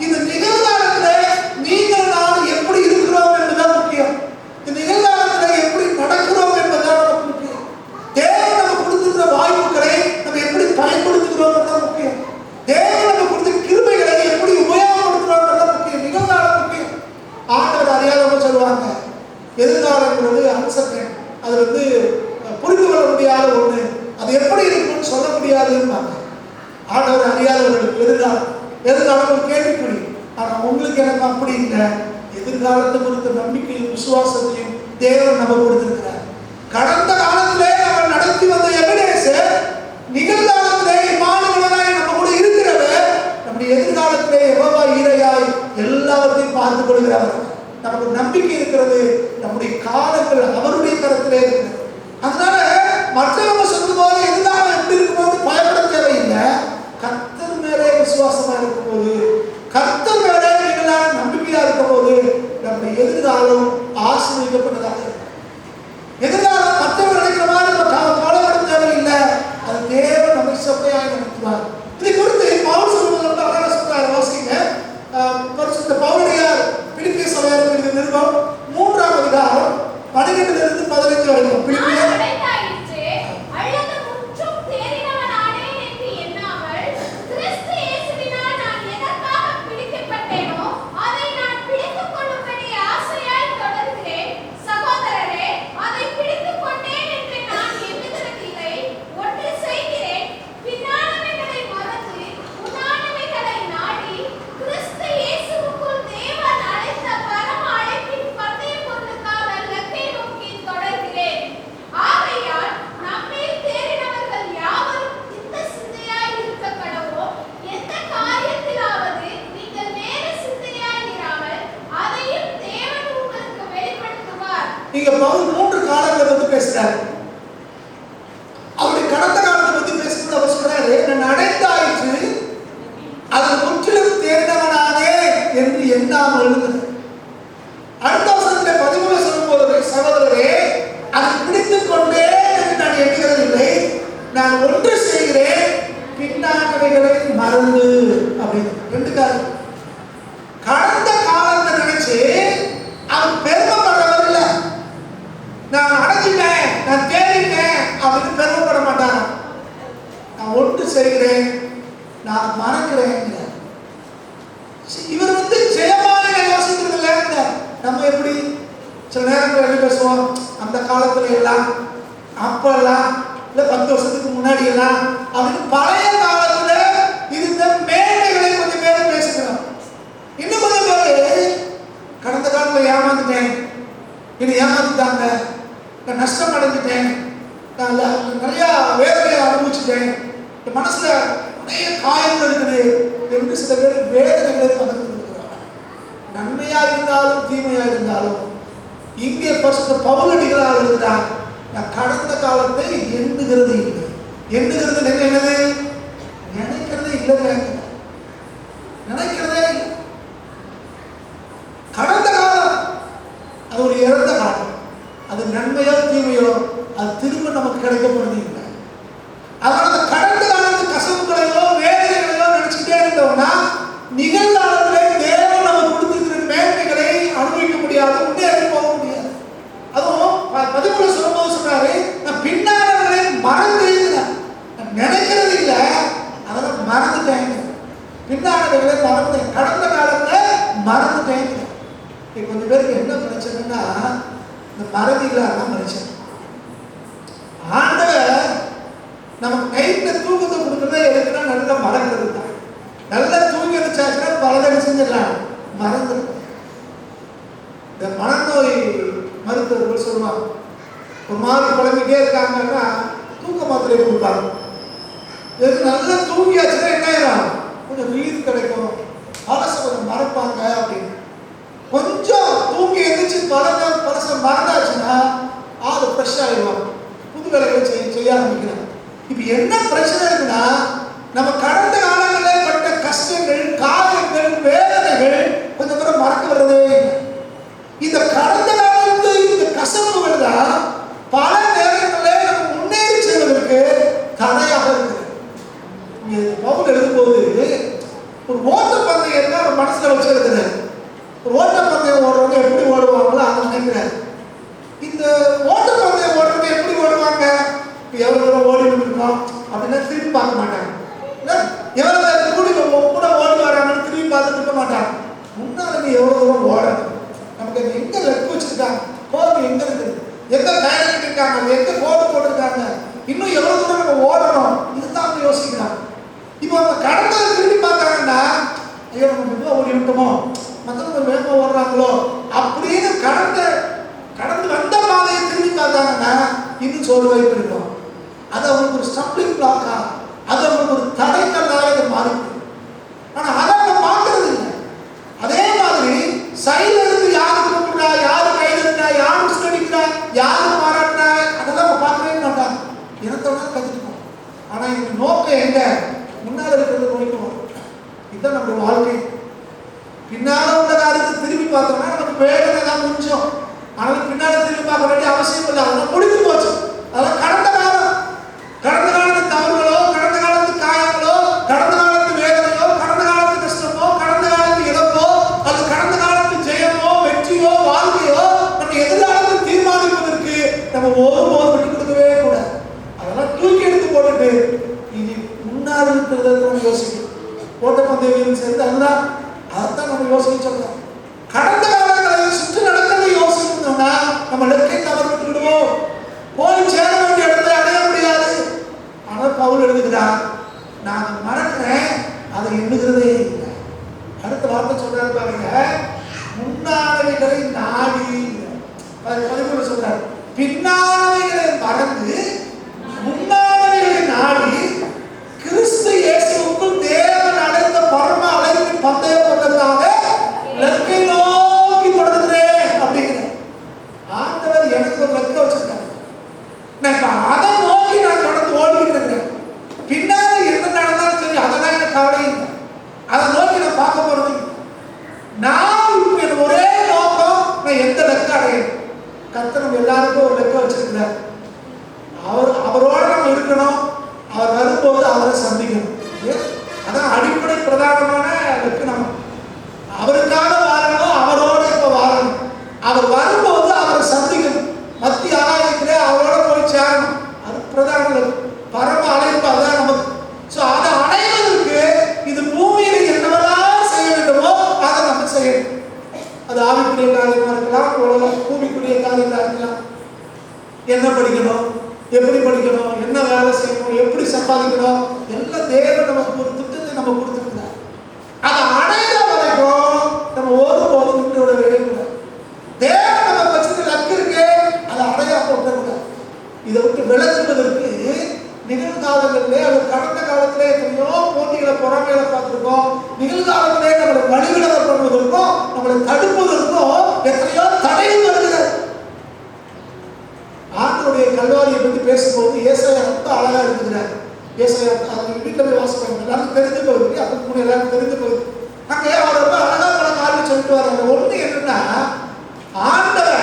இந்த நிகழ்காலத்துல நீங்கள் நான் எப்படி இருக்கிறோம் என்பதுதான் முக்கியம். இந்த நிகழ்காலத்துல எப்படி நடக்கிறோம் என்பதுதான் நமக்கு முக்கியம். தேவன் நமக்கு கொடுத்திருக்கிற வாய்ப்புகளை நம்ம எப்படி பயன்படுத்துகிறோம் என்பதுதான் முக்கியம். தேவன் நமக்கு கொடுத்த கிருபைகளை எப்படி உபயோகப்படுத்துகிறோம் என்பதுதான் முக்கியம். நிகழ்காலம் முக்கியம். ஆண்டவர் அறியாதவங்க சொல்லுவாங்க, எதிர்காலங்கிறது அன்சர்டன், அது புரிந்து கொள்ள முடியாத ஒண்ணு, அது எப்படி இருக்கும்னு சொல்ல முடியாதுன்னு. ஆண்டவர் அறியாதவர்களுக்கு எதிர்காலம் ஒரு கேள்விக்குறி. ஆனா உங்களுக்கு எனக்கு அப்படி இல்லை. எதிர்காலத்தை குறித்த நம்பிக்கையும் விசுவாசத்தையும் தேவன் நம்ம கொடுத்திருக்கிறார். கடந்த காலத்திலே நம்ம நடத்தி வந்த எபினேசர் நிகழ்காலத்திலே இம்மானுவேலாய் நம்ம கூட இருக்கிறவர், நம்முடைய எதிர்காலத்திலே யெகோவா ஈரையாய் எல்லாவற்றையும் பார்த்துக் கொள்கிறவர். நமக்கு நம்பிக்கை இருக்கிறது. நம்முடைய காலங்கள் அவருடைய கரத்திலே இருக்கிறது. அதனால மற்றவங்க சொல்லும் ஆசீர்வதிக்கப்பட்டதாக இருக்கும். எதிர்காலம் மற்றவர்கள் நினைக்கிற மாதிரி நம்ம கவலைப்பட தேவையில்லை. அது தேவன் நம்மை செம்மையாய் நடத்துவார். இதை குறித்து பவுல் சொல்லுவது அழகாக சொல்றாரு. வாசிங்க. பரிசுத்த பவுலடியார் பிலிப்பியர் சபையாருக்கு எழுதிய நிருபம் 3ஆம் அதிகாரம் 12 to 15 வரைக்கும். பிலிப்பியர் இங்க பவுல் 3 காலங்களை பத்தி பேசுறாரு. அவருடைய கடந்த காலத்தை பத்தி பேசும்போது அவர் சொல்றாரு, நான் அடைந்தாயிற்று அது முற்றிலும் தேர்ந்தவனானே என்று எண்ணாமல் எழுதுகிறேன். அடுத்த வசனத்திலே 13 சொல்லும்போது, சகோதரரே அதை பிடித்துக் கொண்டே என்று நான் எண்ணுகிறதில்லை, நான் ஒன்று செய்கிறேன், பின்னானவைகளை மறந்து அப்படின்னு 2 காலம். கடந்த காலத்தை நினைச்சு அவன் பெருமைப்படவர் இல்லை. நான் அடைஞ்சிட்டேன், நான் தேடிட்டேன் அப்படின்னு பெருமைப்பட மாட்டாங்க. நான் ஒன்று செய்கிறேன், நான் மறக்கிறேன். இவர் ஜெயமான யோசிக்கிறது இல்லை. நம்ம எப்படி சில நேரங்கள் என்ன பேசுவோம், அந்த காலத்துல எல்லாம் அப்பெல்லாம் இல்லை 10 வருஷத்துக்கு முன்னாடி எல்லாம் அப்படின்னு பழைய காலத்துல இருந்த மேன்மைகளை கொஞ்சம் பேர் பேசுகிறோம். இன்னும் கொஞ்சம் பேர் கடந்த காலத்துல ஏமாந்துட்டேன், என்னை ஏமாந்துட்டாங்க, நான் நஷ்டம் அடைஞ்சிட்டேன், நான் நிறைய வேதனையை அனுபவிச்சுட்டேன், என் மனசுல நிறைய காயங்கள் இருக்குது என்று சில பேர் வேதனைகளை பகிர்ந்து கொடுக்கிறாங்க. நன்மையா இருந்தாலும் தீமையா இருந்தாலும் இங்கே பரிசுத்த பவுலடிகளாக இருக்கிறார். நான் கடந்த காலத்தை எண்ணுகிறது இல்லை. எண்ணுகிறது என்னது? நினைக்கிறதே இல்லை. நினைக்கிறதே இல்லை. கடந்த காலம் அது ஒரு இறந்த காலம். அது நன்மையோ தீமையோ அது திரும்ப நமக்கு கிடைக்கப்படுறது இல்லை. அதனால அந்த கடந்த காலத்து கசப்புகளையோ வேதனைகளையோ நினைச்சுட்டே இருந்தோம்னா நிகழ்காலத்திலே தேவன் நமக்கு கொடுத்திருக்கிற மேன்மைகளை அனுபவிக்க முடியாது, முன்னேறி போக முடியாது. அதுவும் 13 சொல்லும்போது சொன்னாரு, நான் பின்னானவர்களை மறந்துட்டேன், நினைக்கிறது இல்லை, அதெல்லாம் மறந்துட்டேன். பின்னானவர்களை மறந்துட்டேன், கடந்த காலத்தை மறந்துட்டேன். கொஞ்சம் பேருக்கு என்ன பிரச்சனைன்னா இந்த மறதியில அதான் பிரச்சனை. ஆண்டவர் நமக்கு நைட்ல தூக்கத்தை கொடுக்குறதே எதுக்குன்னா நல்லா மறக்கிறது தான். நல்லா தூங்கி வச்சாச்சுன்னா பலதடை செஞ்சிடலாம், மறந்துடும். இந்த மனநோய் மருத்துவர்கள் சொல்லுவாங்க, ஒரு மாதிரி குழம்பிட்டே இருக்காங்கன்னா தூக்க மாத்திரை கொடுப்பாங்க. எதுக்கு நல்லா தூங்கியாச்சுன்னா என்ன ஆயிரும், கொஞ்சம் வீடு கிடைக்கும், பழச கொஞ்சம் மறப்பாங்க அப்படின்னு. கொஞ்சம் தூங்கி எழுந்திரிச்சு பழச மறந்தாச்சுன்னா ஆள் ஃப்ரெஷ் ஆகிடுவாங்க, புது வேலைகளை செய்ய ஆரம்பிக்கிறாங்க. இப்போ என்ன பிரச்சனை இருக்குன்னா, நம்ம கடந்த காலங்களில் பட்ட கஷ்டங்கள், காயங்கள், வேதனைகள் கொஞ்சம் தூரம் மறக்க வர்றதே இல்லை. இந்த கடந்த காலத்து இந்த கசப்புகள் தான் பல நேரங்களில் நம்ம முன்னேறி செல்வதற்கு தடையாக இருக்குது. பவுல் எழுதும்போது ஒரு ஓட்டப்பந்தயம் தான் மனசுல வச்சிருக்கிறார். ஒரு ஓட்டப்பந்தயம் ஓடுறவங்க எப்படி ஓடுவாங்களோ அதை நினைக்கிறாரு. இந்த ஓட்டப்பந்தயம் ஓடுறவங்க எப்படி ஓடுவாங்க, எவ்வளவு தூரம் ஓடி வந்துருக்கோம் அப்படின்னா திரும்பி பார்க்க மாட்டாங்க. எவ்வளவு கூட ஓடி வராங்கன்னு திரும்பி பார்த்துட்டு இருக்க மாட்டாங்க. முன்னாடி எவ்வளவு தூரம் ஓடணும், நமக்கு எங்க லெக் வச்சிருக்காங்க, கோடு எங்க இருக்குது, எங்க டைரக்ட் இருக்காங்க, எங்க கோடு போட்டிருக்காங்க, இன்னும் எவ்வளவு தூரம் நம்ம ஓடணும், இதுதான் அவங்க யோசிக்கிறாங்க. இப்போ அவங்க கடந்ததை திரும்பி பார்த்தாங்கன்னா, ஐயோ நம்ம மெதுவாக ஓடி விட்டோமோ, மற்றவங்க வேகமாக ஓடுறாங்களோ அப்படின்னு கடந்து வந்த பாதையை திரும்பி பார்த்தாங்கன்னா இன்னும் சோர்வாய் போயிருக்கோம். அது அவங்களுக்கு ஒரு ஸ்டம்பிளிங் பிளாக்கா, அது அவங்களுக்கு ஒரு தடைக்கல்லாக மாறி. ஆனால் அதை அவங்க பார்க்கறது இல்லை. அதே மாதிரி சைடில் இருந்து யாரு கூப்பிடுறா, யாரு கைதா, யாரு ஸ்டடிக்கிறா, யாரு பாராட்டினா, அதெல்லாம் அவங்க பார்க்கவே மாட்டாங்க. இனத்தோட கற்றுக்கணும். ஆனால் இந்த நோக்கம் எங்க, முன்னால் இருக்கிறது நோய்க்கும். இதுதான் நம்மளுடைய வாழ்க்கை. பின்னால உள்ள காரியத்தை திரும்பி பார்த்தோம்னா நமக்கு வேதனை தான் மிஞ்சம். ஆனால் பின்னாடி திரும்பி பார்க்க வேண்டிய அவசியம் இல்லை. அதெல்லாம் முடிந்து போச்சு. அதெல்லாம் கடந்த காலம். கடந்த காலத்து தவறுகளோ, கடந்த காலத்து காயங்களோ, கடந்த காலத்து வேதனையோ, கடந்த காலத்து கஷ்டமோ, கடந்த காலத்து இழப்போ, அது கடந்த காலத்து ஜெயமோ, வெற்றியோ, வாழ்க்கையோ நம்ம எதிர்காலத்தை தீர்மானிப்பதற்கு நம்ம ஒருபோதும் விட்டு கொடுக்கவே கூடாது. அதெல்லாம் தூக்கி எடுத்து போட்டுட்டு இது முன்னாடி இருக்கிறத நம்ம யோசிக்கணும். ஓட்டப்பந்தய வீரன் சேர்ந்து அதுதான் அதைத்தான் நம்ம யோசிக்க சொல்றோம். கடந்த காலங்களை சுற்றி நடக்கிறத யோசிக்கணும்னா நம்ம லெக்கை தவறு விட்டுடுவோம். போய் சேர வேண்டிய இடத்தை அடைய முடியாது. ஆனால் பவுல் எழுதுகிறார், நான் அதை மறக்கிறேன், அதை எண்ணுகிறதே இல்லை. அடுத்த வார்த்தை சொல்றாரு பாருங்க, முன்னானவைகளை நாடி 13 சொல்றாரு, பின்னானவைகளை மறந்து முன்னானவைகளை நாடி கிறிஸ்து இயேசுவுக்குள் தேவன் அடைந்த பரம அழைப்பின் பந்தயம் கொண்டதாக லெக்கை நோக்கி தொடர்கிறேன் அப்படிங்கிற ஆண்டவர் எனக்கு ஒரு லெக்கை வச்சிருக்காரு. நான் அதை நோக்கி நான் தொடர்ந்து ஓடிக்கிட்டு இருக்கிறேன். பின்னாடி என்ன நடந்தாலும் சரி, அதெல்லாம் எனக்கு கவலை இல்லை. அதை நோக்கி நான் பார்க்க போறது. நான் இப்ப ஒரே நோக்கம், நான் எந்த லெக்க அடையணும். கர்த்தர் நம்ம எல்லாருக்கும் ஒரு லெக்க வச்சிருக்கிறார். அவரோட நம்ம இருக்கணும். அவர் வரும்போது அவரை சந்திக்கணும். அதான் அடிப்படை பிரதானமான லெக்கு. நம்ம அவருக்காக வாழணும், அவரோட இப்ப வாழணும். அவர் வரும்போது அவரை சந்திக்கணும். மத்திய ஆலயத்திலே அவரோட போய் சேரணும். அது பிரதான பரம அழைப்பு. அதான் நமக்கு. ஸோ அதை அடைவதற்கு இது பூமியில என்னவெல்லாம் செய்ய வேண்டுமோ அதை நம்ம செய்யணும். அது ஆவிக்குரிய காரியமா இருக்கலாம், பூமிக்குரிய காரியமா இருக்கலாம். என்ன படிக்கணும், எப்படி படிக்கணும், என்ன வேலை செய்யணும், எப்படி சம்பாதிக்கணும், எல்லாம் தேவன் நமக்கு ஒரு திட்டத்தை நம்ம கொடுத்துருக்கிறார். அதை அடைகிற வரைக்கும் நம்ம ஒருபோதும் விட்டு விட வேண்டிய தேவன் நம்ம வச்சுட்டு லக்கு இருக்கு, அதை அடையா போட்டக்கூடாது. இதை விட்டு விளக்குவதற்கு நிகழ்காலங்களிலே அது கடந்த காலத்திலே எத்தனையோ போட்டிகளை பொறாமையில பார்த்துருக்கோம். நிகழ்காலத்திலே நம்மளை வழிவிடலை பண்ணுவதற்கும் நம்மளை தடுப்பதற்கும் எத்தனையோ தடைகள் வருகிறது. ஆண்டவருடைய கல்வாரியை பற்றி பேசும்போது ஏசாயா ரொம்ப அழகா இருக்கிறார். ஏசாயா வீட்டில் போய் வாசிப்பாங்க, எல்லாரும் தெரிந்து போகுது. அதுக்கு முன்னாடி எல்லாரும் தெரிந்து போகுது. அங்கே அவர் ரொம்ப அழகா பல காரணம் சொல்லிட்டு வர்றாங்க. ஒண்ணு என்னன்னா, ஆண்டவர்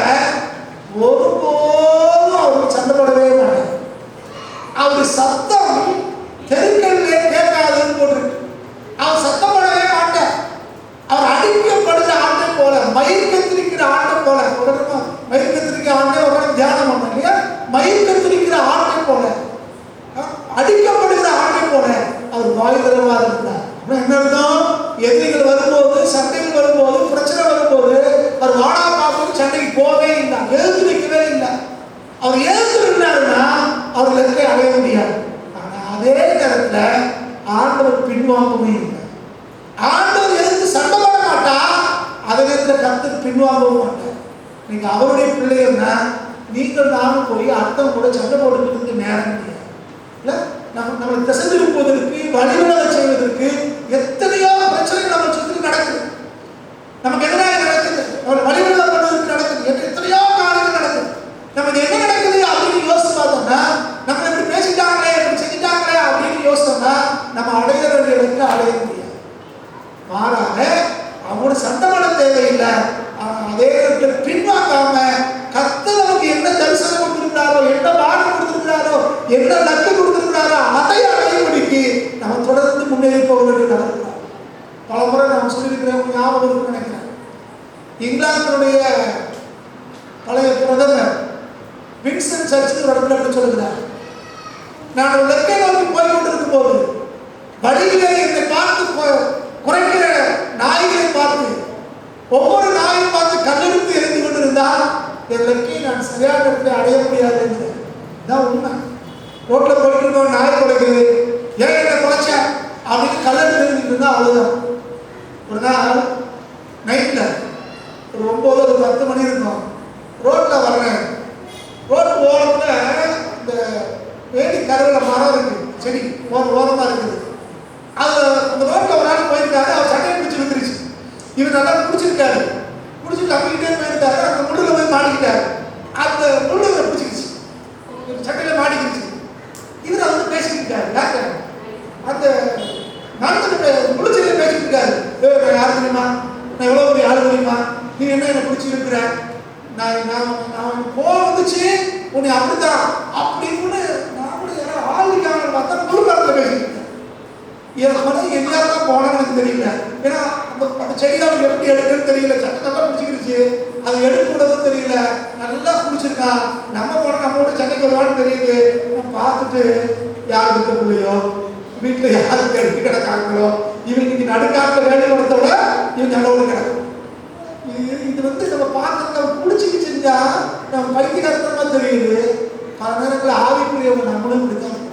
ஒருபோதும் அவருக்கு சண்டை போடவே மாட்டார். அவர் சத்தம் தெருக்களிலே கேட்காதுன்னு போட்டிருக்கு. அவர் சத்தம் போடவே மாட்டார். அவர் அடிக்கப்படுகிற ஆண்டை போல, மயிர் கத்திரிக்கிற ஆண்டை போல, உடனே மயிர் கத்திரிக்கிற ஆண்டை உடனே தியானம் பண்ண இல்லையா, மயிர் கத்திரிக்கிற ஆண்டை போல, அடிக்கப்படுகிற ஆண்டை போல அவர் வாய் தரவாக இருக்கிறார். என்ன அர்த்தம்? எதிரிகள் வரும்போது, சண்டைகள் வரும்போது, பிரச்சனை வரும்போது அவர் வாடா பார்த்து சண்டைக்கு போவே இல்லை, எழுந்து நிற்கவே இல்லை. அவர் எழுந்து நின்றாருன்னா அவர் லெக்கை அடைய முடியாது. ஆனா அதே நேரத்துல ஆண்டவர் பின்வாங்கவே இல்லை. ஆண்டவர் எழுந்து சண்டை போட மாட்டா, அதே நேரத்தில் கர்த்தர் பின்வாங்கவும் மாட்டார். நீங்க அவருடைய பிள்ளைகள்னா நீங்கள் நானும் போய் அர்த்தம் கூட சண்டை போடுறதுக்கு நேரம் முடியாது இல்ல. நம்மளை திசை திருப்புவதற்கு, வழிவிட செய்வதற்கு எத்தனையோ பிரச்சனை நம்ம சுற்றி நடக்குது. நமக்கு எதிராக நடக்குது, அவரை வழிவிட பண்ணுவதற்கு நடக்குது, எத்தனையோ காரியங்கள் நடக்குது. நமக்கு என்ன நடக்குது அப்படின்னு யோசிச்சு பார்த்தோம்னா, நம்ம இப்படி பேசிட்டாங்களே, இப்படி செஞ்சுட்டாங்களே அப்படின்னு யோசிச்சோம்னா நம்ம அடையிற வேண்டிய இடத்துல அடைய முடியாது. மாறாக அவங்களோட சண்டை பண்ண தேவையில்லை. அதே இடத்துல பின்வாங்காம கர்த்தர் நமக்கு என்ன தரிசனம் கொடுத்திருக்கிறாரோ, என்ன வார்த்தை கொடுத்திருக்கிறாரோ, என்ன லக்கு கொடுத்திருக்கிறாரோ அதை அடையபடிக்கு நம்ம தொடர்ந்து முன்னேறி போக வேண்டிய நடக்கிறார். பல முறை நாம் சொல்லியிருக்கிறோம், ஞாபகம் இருக்குன்னு நினைக்கிறேன். இங்கிலாந்தினுடைய பழைய பிரதமர் வின்ஸ்டன் சர்ச்சில் ஒரு இடத்துல சொல்லுகிறார், நான் ஒரு லெக்கை நோக்கி போய் கொண்டிருக்கும் போது வழியிலே என்னை பார்த்து குறைக்கிற நாய்களை பார்த்து, ஒவ்வொரு நாயும் பார்த்து கல்லெடுத்து எரிந்து கொண்டிருந்தால் என் லெக்கையை நான் சரியான இடத்தை அடைய முடியாது என்று. இதான் உண்மை. ரோட்ல போயிட்டு இருக்கோம், நாய் குறைக்குது, ஏன் என்ன குறைச்ச அப்படின்னு கல்லெடுத்து எரிஞ்சுட்டு இருந்தா அவ்வளவுதான். ஒரு நாள் நைட்ல ஒரு 9 ஒரு 10 மணி இருக்கும், ரோட்ல வர்றேன். ரோட்டு ஓரத்துல இந்த வேலி கருவில மரம் இருக்கு, செடி ஓரமா இருக்குது. அது அந்த ரோட்ல ஒரு ஆள் போயிருக்காரு, அவர் சட்டையை பிடிச்சி விட்டுருச்சு. இவர் நல்லா பிடிச்சிருக்காரு, பிடிச்சிட்டு அப்படிக்கிட்டே போயிருக்காரு. அந்த முள்ளுல போய் மாட்டிக்கிட்டாரு. அந்த முள்ளு பிடிச்சிக்கிச்சு, சட்டையில மாட்டிக்கிச்சு. இவர் வந்து பேசிக்கிட்டு இருக்காரு. அந்த மரத்துக்கிட்ட முள்ளுச்செடியில பேசிட்டு இருக்காரு. யாரு தெரியுமா, நான் எவ்வளவு பெரிய ஆளு தெரியுமா, நீ என்ன பிடிச்சி இருக்கிற, நான் அப்படின்னு நாமளும் யாரும் ஆளுக்காக பார்த்தா குழுக்காரத்தை பேசிக்கிட்டேன். என் மனம் எங்கேயாவது போனேன்னு எனக்கு தெரியல. ஏன்னா அந்த செடியை அவங்க எப்படி எடுக்குன்னு தெரியல. சட்டை நல்லா பிடிச்சிக்கிடுச்சு, அதை எடுக்க விடவும் தெரியல. நல்லா பிடிச்சிருக்கான். நம்ம போன நம்மளோட சட்டைக்கு வருவான்னு தெரியுது. நான் பார்த்துட்டு யார் இருக்க முடியலையோ, வீட்டில் யாருக்கு எடுத்து கிடக்காங்களோ, இவங்க இன்னைக்கு நடுக்காட்டில் வேலை கொடுத்தோட இவங்க நம்மளோட கிடக்கும். இது நம்ம பார்த்து நம்ம பிடிச்சிக்கு செஞ்சா நம்ம பைத்தியக்காரத்தனமா தெரியுது. பல நேரங்களில் ஆவிக்குரியவங்க நம்மளும் இப்படித்தான்.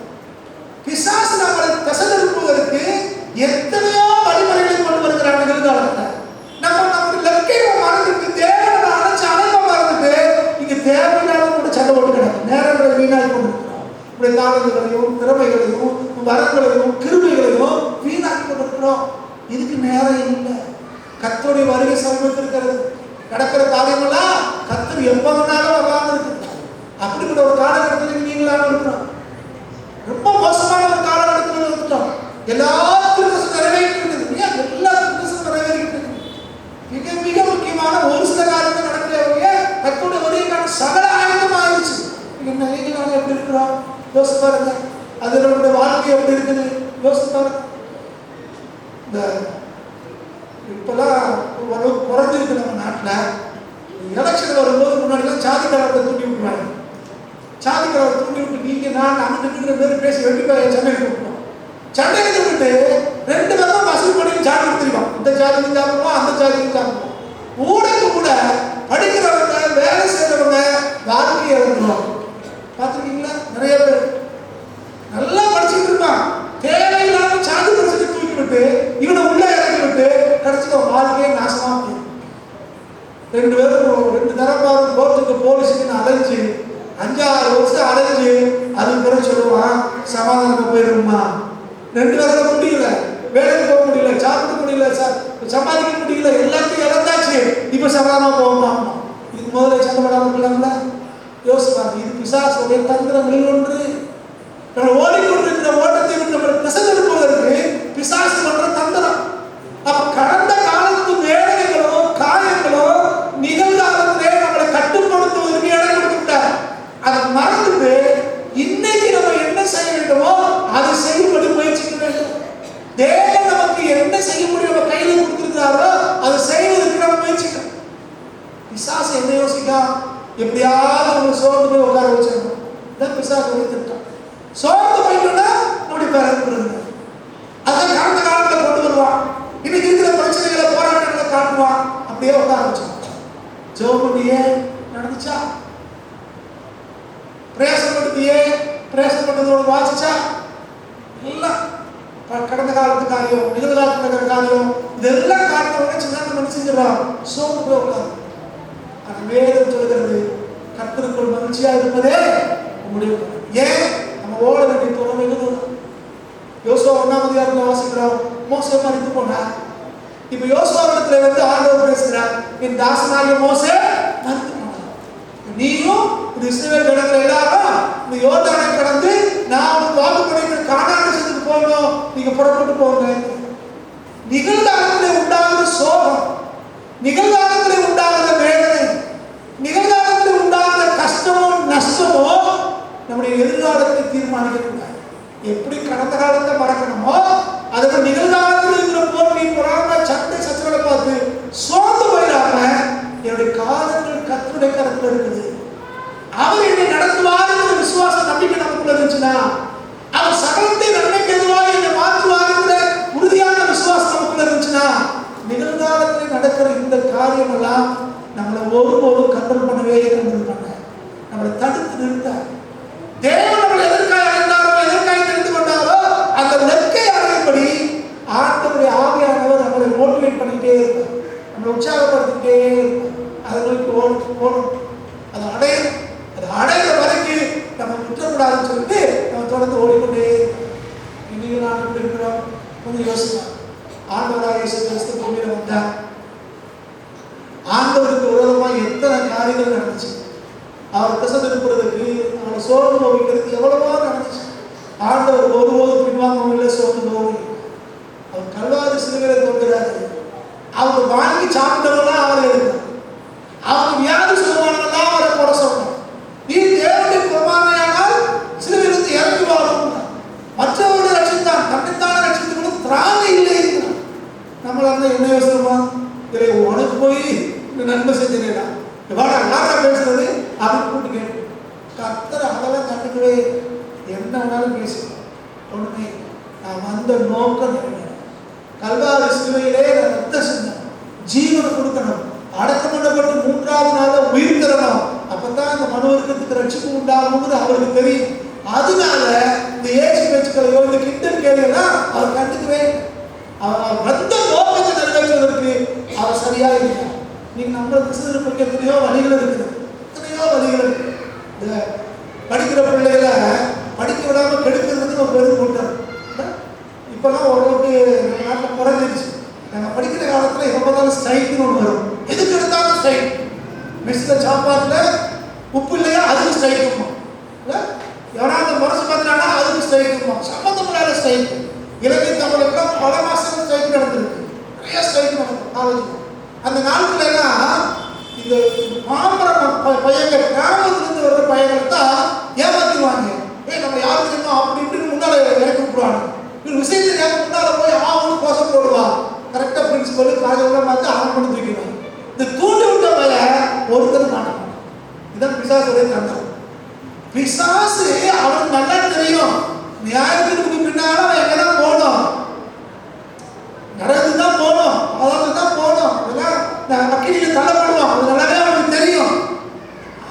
பிசாசு நம்மளை தசைப்படுவதற்கு எத்தனையோ வழிமுறைகளை கொண்டு வருகிறான் நிகழ்காலத்தில். நம்ம லட்சிய மறந்துட்டு தேவையான அழைச்சி அழைப்ப மறந்துட்டு இங்க தேவையில்லாத கூட சண்டை போட்டு கிடக்கும். நேரங்களை வீணாகி கொண்டிருக்கிறோம். இப்படி தாளங்களையும் திறமைகளையும் வரங்களையும் கிருமைகளையும் வீணாக்கி கொண்டிருக்கிறோம். இதுக்கு நேரம் இல்லை. கர்த்தருடைய வருகை சமீபத்திருக்கிறது. நடக்கிற காரியமெல்லாம் கர்த்தர் எப்ப வேணாலும் வரலாம்னு இருக்கு. அப்படிப்பட்ட ஒரு காலகட்டத்தில் நீங்களாம் இருக்கிறோம். ரொம்ப மோசமான ஒரு காலகட்டத்தில் வந்துட்டோம். எல்லா திருப்பசும் நிறைவேற்றிருக்குது. எல்லா திருப்பசும் நிறைவேறிட்டு மிக மிக முக்கியமான ஒரு சில காரியங்கள் நடக்கிறவங்க கர்த்தருடைய வருகைக்கான சகல ஆயத்தம் ஆயிடுச்சு. என்ன நீங்களாம் எப்படி இருக்கிறோம் யோசிச்சு பாருங்க. அது நம்மளுடைய வாழ்க்கை எப்படி இருக்குது யோசிச்சு பாருங்க. இந்த இப்பெல்லாம் ஓரளவுக்கு குறைஞ்சிருக்கு நம்ம நாட்டில். எலெக்ஷன் வரும்போது முன்னாடிலாம் சாதி கலவரத்தை தூண்டி விட்டுருவாங்க. சாதி கலவரத்தை தூண்டி விட்டு நீங்க நான் அங்கிட்டு பேர் பேசி வெட்டி சண்டைக்கு விட்டுருவோம். சண்டைக்கு விட்டு 2 பேரும் வசூல் பண்ணி சாதி கொடுத்துருவோம். இந்த ஜாதிக்கு சாப்பிடுவோம், அந்த ஜாதிக்கு சாப்பிடுவோம். ஊருக்கு கூட படிக்கிறவங்க வேலை செய்யறவங்க வாழ்க்கையை வந்துடுவாங்க. பார்த்துருக்கீங்களா? நிறைய பேர் நல்லா படிச்சுட்டு இருப்பான். தேவையில்லாம சாதி படிச்சுட்டு தூக்கி விட்டு இவனை உள்ள இறக்கி விட்டு கடைசிக்கு வாழ்க்கையே நாசமா போயிடும். 2 பேரும் 2 தரப்பாரும் கோர்ட்டுக்கு போலீஸுக்கு அலைஞ்சு 5-6 வருஷம் அலைஞ்சு அதுக்கு பிறகு சொல்லுவான் சமாதானம் போயிடுமா. 2 பேரும் முடியல, வேலைக்கு போக முடியல, சாப்பிட முடியல, சம்பாதிக்க முடியல, எல்லாத்தையும் இழந்தாச்சு. இப்ப சமாதானம் போகுமா? இதுக்கு முதல்ல சண்டை போடாம இருக்கலாம்ல? யோசிப்பாங்க. இது பிசாசுடைய தந்திரங்களில் ஒன்று. நம்ம ஓடிக்கொண்டிருக்கிற ஓட்டத்தை நம்ம திசைப்படுத்துவதற்கு பிசாசு பண்ற தந்திரம். அப்ப கடந்த காலத்து வேதனைகளோ காயங்களோ நிகழ்காலத்திலே நம்மளை கட்டுப்படுத்துவதற்கு இடம் கொடுத்துட்டார். அதை மறந்துட்டு இன்னைக்கு நம்ம என்ன செய்ய வேண்டுமோ அதை செய்யும்படி முயற்சிக்க வேண்டும். தேவன் நமக்கு என்ன செய்ய முடியும் நம்ம கையில கொடுத்திருக்கிறாரோ அதை செய்வதற்கு நம்ம முயற்சிக்கணும். பிசாசு என்ன யோசிக்கா? எப்படியாவது நம்ம சோர்ந்து போய் உட்கார வச்சிடணும். இதான் பிசாசு வைத்திருக்கோம். சோர்ந்து போயிட்டோம்னா நம்முடைய பிறகு அதான் கடந்த காலத்தை கொண்டு வருவான். இன்னைக்கு இருக்கிற பிரச்சனைகளை போராட்டங்களை காட்டுவான். அப்படியே உட்கார வச்சோம். ஜெபப்படியே நடந்துச்சா? பிரயாசப்படுத்தியே பிரயாசப்பட்டதோடு வாசிச்சா? எல்லாம் கடந்த காலத்து காரியம், நிகழ்காலத்து நடக்கிற காரியம், இதெல்லாம் காரணம் சின்ன நம்ம செஞ்சிடறோம். சோர்ந்து போய் உட்காரு. அந்த வேதம் சொல்கிறது கர்த்தருக்குள் மகிழ்ச்சியா இருப்பதே முடிவு. ஏன் நம்ம ஓட வேண்டிய துறவைகள் யோசுவா 1ஆம் அதிகாரத்தில் வாசிக்கிறோம். மோசே மரித்து போனார். இப்ப யோசுவாவிடத்துல வந்து ஆண்டவர் பேசுகிறார், என் தாசனாகிய மோசே மரித்து போனார். நீயும் இந்த இஸ்ரவேல் ஜனங்கள் எல்லாரும் இந்த யோர்தானை கடந்து நான் உனக்கு வாக்கு பண்ணிக்கிற கானான் தேசத்துக்கு போகணும், நீங்க புறப்பட்டு போங்க. நிகழ்காலத்திலே உண்டாகிற சோகம், நிகழ்காலத்திலே உண்டாகிற வேதனை, நிகழ்காலத்திலே உண்டாகிற கஷ்டமோ நஷ்டமோ நம்முடைய எதிர்காலத்தை தீர்மானிக்கக்கூடாது. எப்படி கடந்த காலத்தை மறக்கணுமோ அதோட நிகழ்காலத்தில் இருக்கிற போர்வை பொறாம சண்டை சச்சரவை பார்த்து சோர்ந்து போயிடாம என்னுடைய காலங்கள் கர்த்தருடைய கரத்தில் இருக்குது. அவர் என்னை நடத்துவார் என்ற விசுவாச நம்பிக்கை நமக்குள்ள இருந்துச்சுன்னா, அவர் சகலத்தை நன்மைக்கு எதுவாக என்னை மாற்றுவார் என்ற உறுதியான விசுவாசம் நமக்குள்ள இருந்துச்சுன்னா, நிகழ்காலத்தில் நடக்கிற இந்த காரியம் எல்லாம் நம்மளை ஒருபோதும் கண்ட்ரோல் பண்ணவே கண்ட்ரோல் பண்ண நம்மளை தடுத்து நிறுத்த. தேவன் நம்மளை எதற்காக அடைந்தாரோ எதற்காக தெரிந்து கொண்டாரோ அந்த லெக்கை அடையும்படி ஆண்டவருடைய ஆவியானவர் நம்மளை மோட்டிவேட் பண்ணிக்கிட்டே இருப்பார், நம்மளை உற்சாகப்படுத்திக்கிட்டே இருப்பார். அதை நோக்கி ஓடும். அதை அடையணும். அதை அடைகிற வரைக்கும் நம்ம விட்டுறக்கூடாதுன்னு சொல்லிட்டு நம்ம தொடர்ந்து ஓடிக்கொண்டே இருக்கோம். இன்னைக்கு நான் எப்படி இருக்கிறோம் கொஞ்சம் யோசிக்கலாம். ஆண்டவராக இயேசு கிறிஸ்து பூமியில வந்தார். ஆண்டவருக்கு விரோதமாக எத்தனை காரியங்கள் நடந்துச்சு. அவர் திசை திருப்புறதுக்கு அவனை சோர்ந்து போகிறதுக்கு எவ்வளவோ நடந்துச்சு. ஆண்டவர் ஒருபோதும் பின்வாங்கவும் இல்லை, சோர்ந்து போகவும் இல்லை. அவர் கல்வாரி சிலுவையில தோன்றுகிறாரு. அவர் வாங்கி சாப்பிட்டவெல்லாம் அவரை எடுத்தார். அவருக்கு வியாதி சுகமானவெல்லாம் அவரை போட சொன்னார். நீ தேவனுடைய குமாரனானா கண்டுக்கவே என்ன வேணாலும் பேசுவோம். ஒண்ணுமே நான் வந்த நோக்கம் என்ன? கல்வாரி சிலுவையிலே ரத்தம் சிந்தணும், ஜீவனை கொடுக்கணும், அடக்கம் பண்ணப்பட்டு 3ஆவது நாள்ல உயிர் தரணும். அப்பதான் அந்த மனுவர்க்கத்துக்கு ரட்சிப்பு உண்டாகும்னு அவருக்கு தெரியும். அதனால இந்த ஏசி பேச்சுக்களையோ இந்த கிண்டல் கேள்வியெல்லாம் அவர் கண்டுக்கவே. அவர் வந்த நோக்கத்தை நிறைவேற்றுவதற்கு அவர் சரியா இருந்தார். நீங்க நம்ம கிறிஸ்துவ எத்தனையோ வழிகள் இருக்குது, எத்தனையோ வழிகள் இருக்கு. இந்த படிக்கிற பிள்ளைகளை படிக்க விடாம கெடுக்கிறதுக்கு ஒரு பெரும் கூட்டம். இப்பெல்லாம் ஓரளவுக்கு நம்ம நாட்டில் குறைஞ்சிருச்சு. நாங்கள் படிக்கிற காலத்தில் எப்போ பார்த்தாலும் ஸ்ட்ரைக்குன்னு ஒன்று வரும். எதுக்கு எடுத்தாலும் ஸ்ட்ரைக். மெஸ்ஸில் சாப்பாட்டில் உப்பு இல்லையா அதுக்கு ஸ்ட்ரைக் இருக்கும். இல்லை எவனாவது மனசு பார்த்துட்டானா அதுக்கு ஸ்ட்ரைக் இருக்கும். சம்மந்தம் இல்லாத ஸ்ட்ரைக். இலங்கை தமிழுக்குலாம் பல மாதங்கள் ஸ்ட்ரைக் நடந்திருக்கு. நிறைய ஸ்ட்ரைக் நடக்கும் காலேஜ். அந்த நாட்களெல்லாம் இந்த மாம்பழ பையங்கள் கிராமத்துலேருந்து வர்ற பையங்கள் தான் ஏமாத்திடுவாங்க. நம்ம யாருக்கு தெரியுமா அப்படின்ட்டு முன்னால் இறக்கி விட்டுருவாங்க. ஒரு விஷயத்தை யாரும் முன்னால் போய் அவனும் கோஷம் போடுவான். கரெக்டாக பிரின்சிபல் காலேஜெல்லாம் பார்த்து அவன் பண்ணி தூக்கிடுவான். இந்த தூண்டி விட்ட மேலே ஒருத்தர் மாட்டான். இதுதான் பிசாசுடைய தந்திரம். பிசாசு அவனுக்கு நல்லா தெரியும். நியாயத்திற்கு பின்னால அவன் எங்கதான் போகணும், நடந்து தான் போகணும், அதாவது தான் போகணும், வக்கீலில் தள்ளப்படுவான். அது நல்லாவே அவனுக்கு தெரியும்.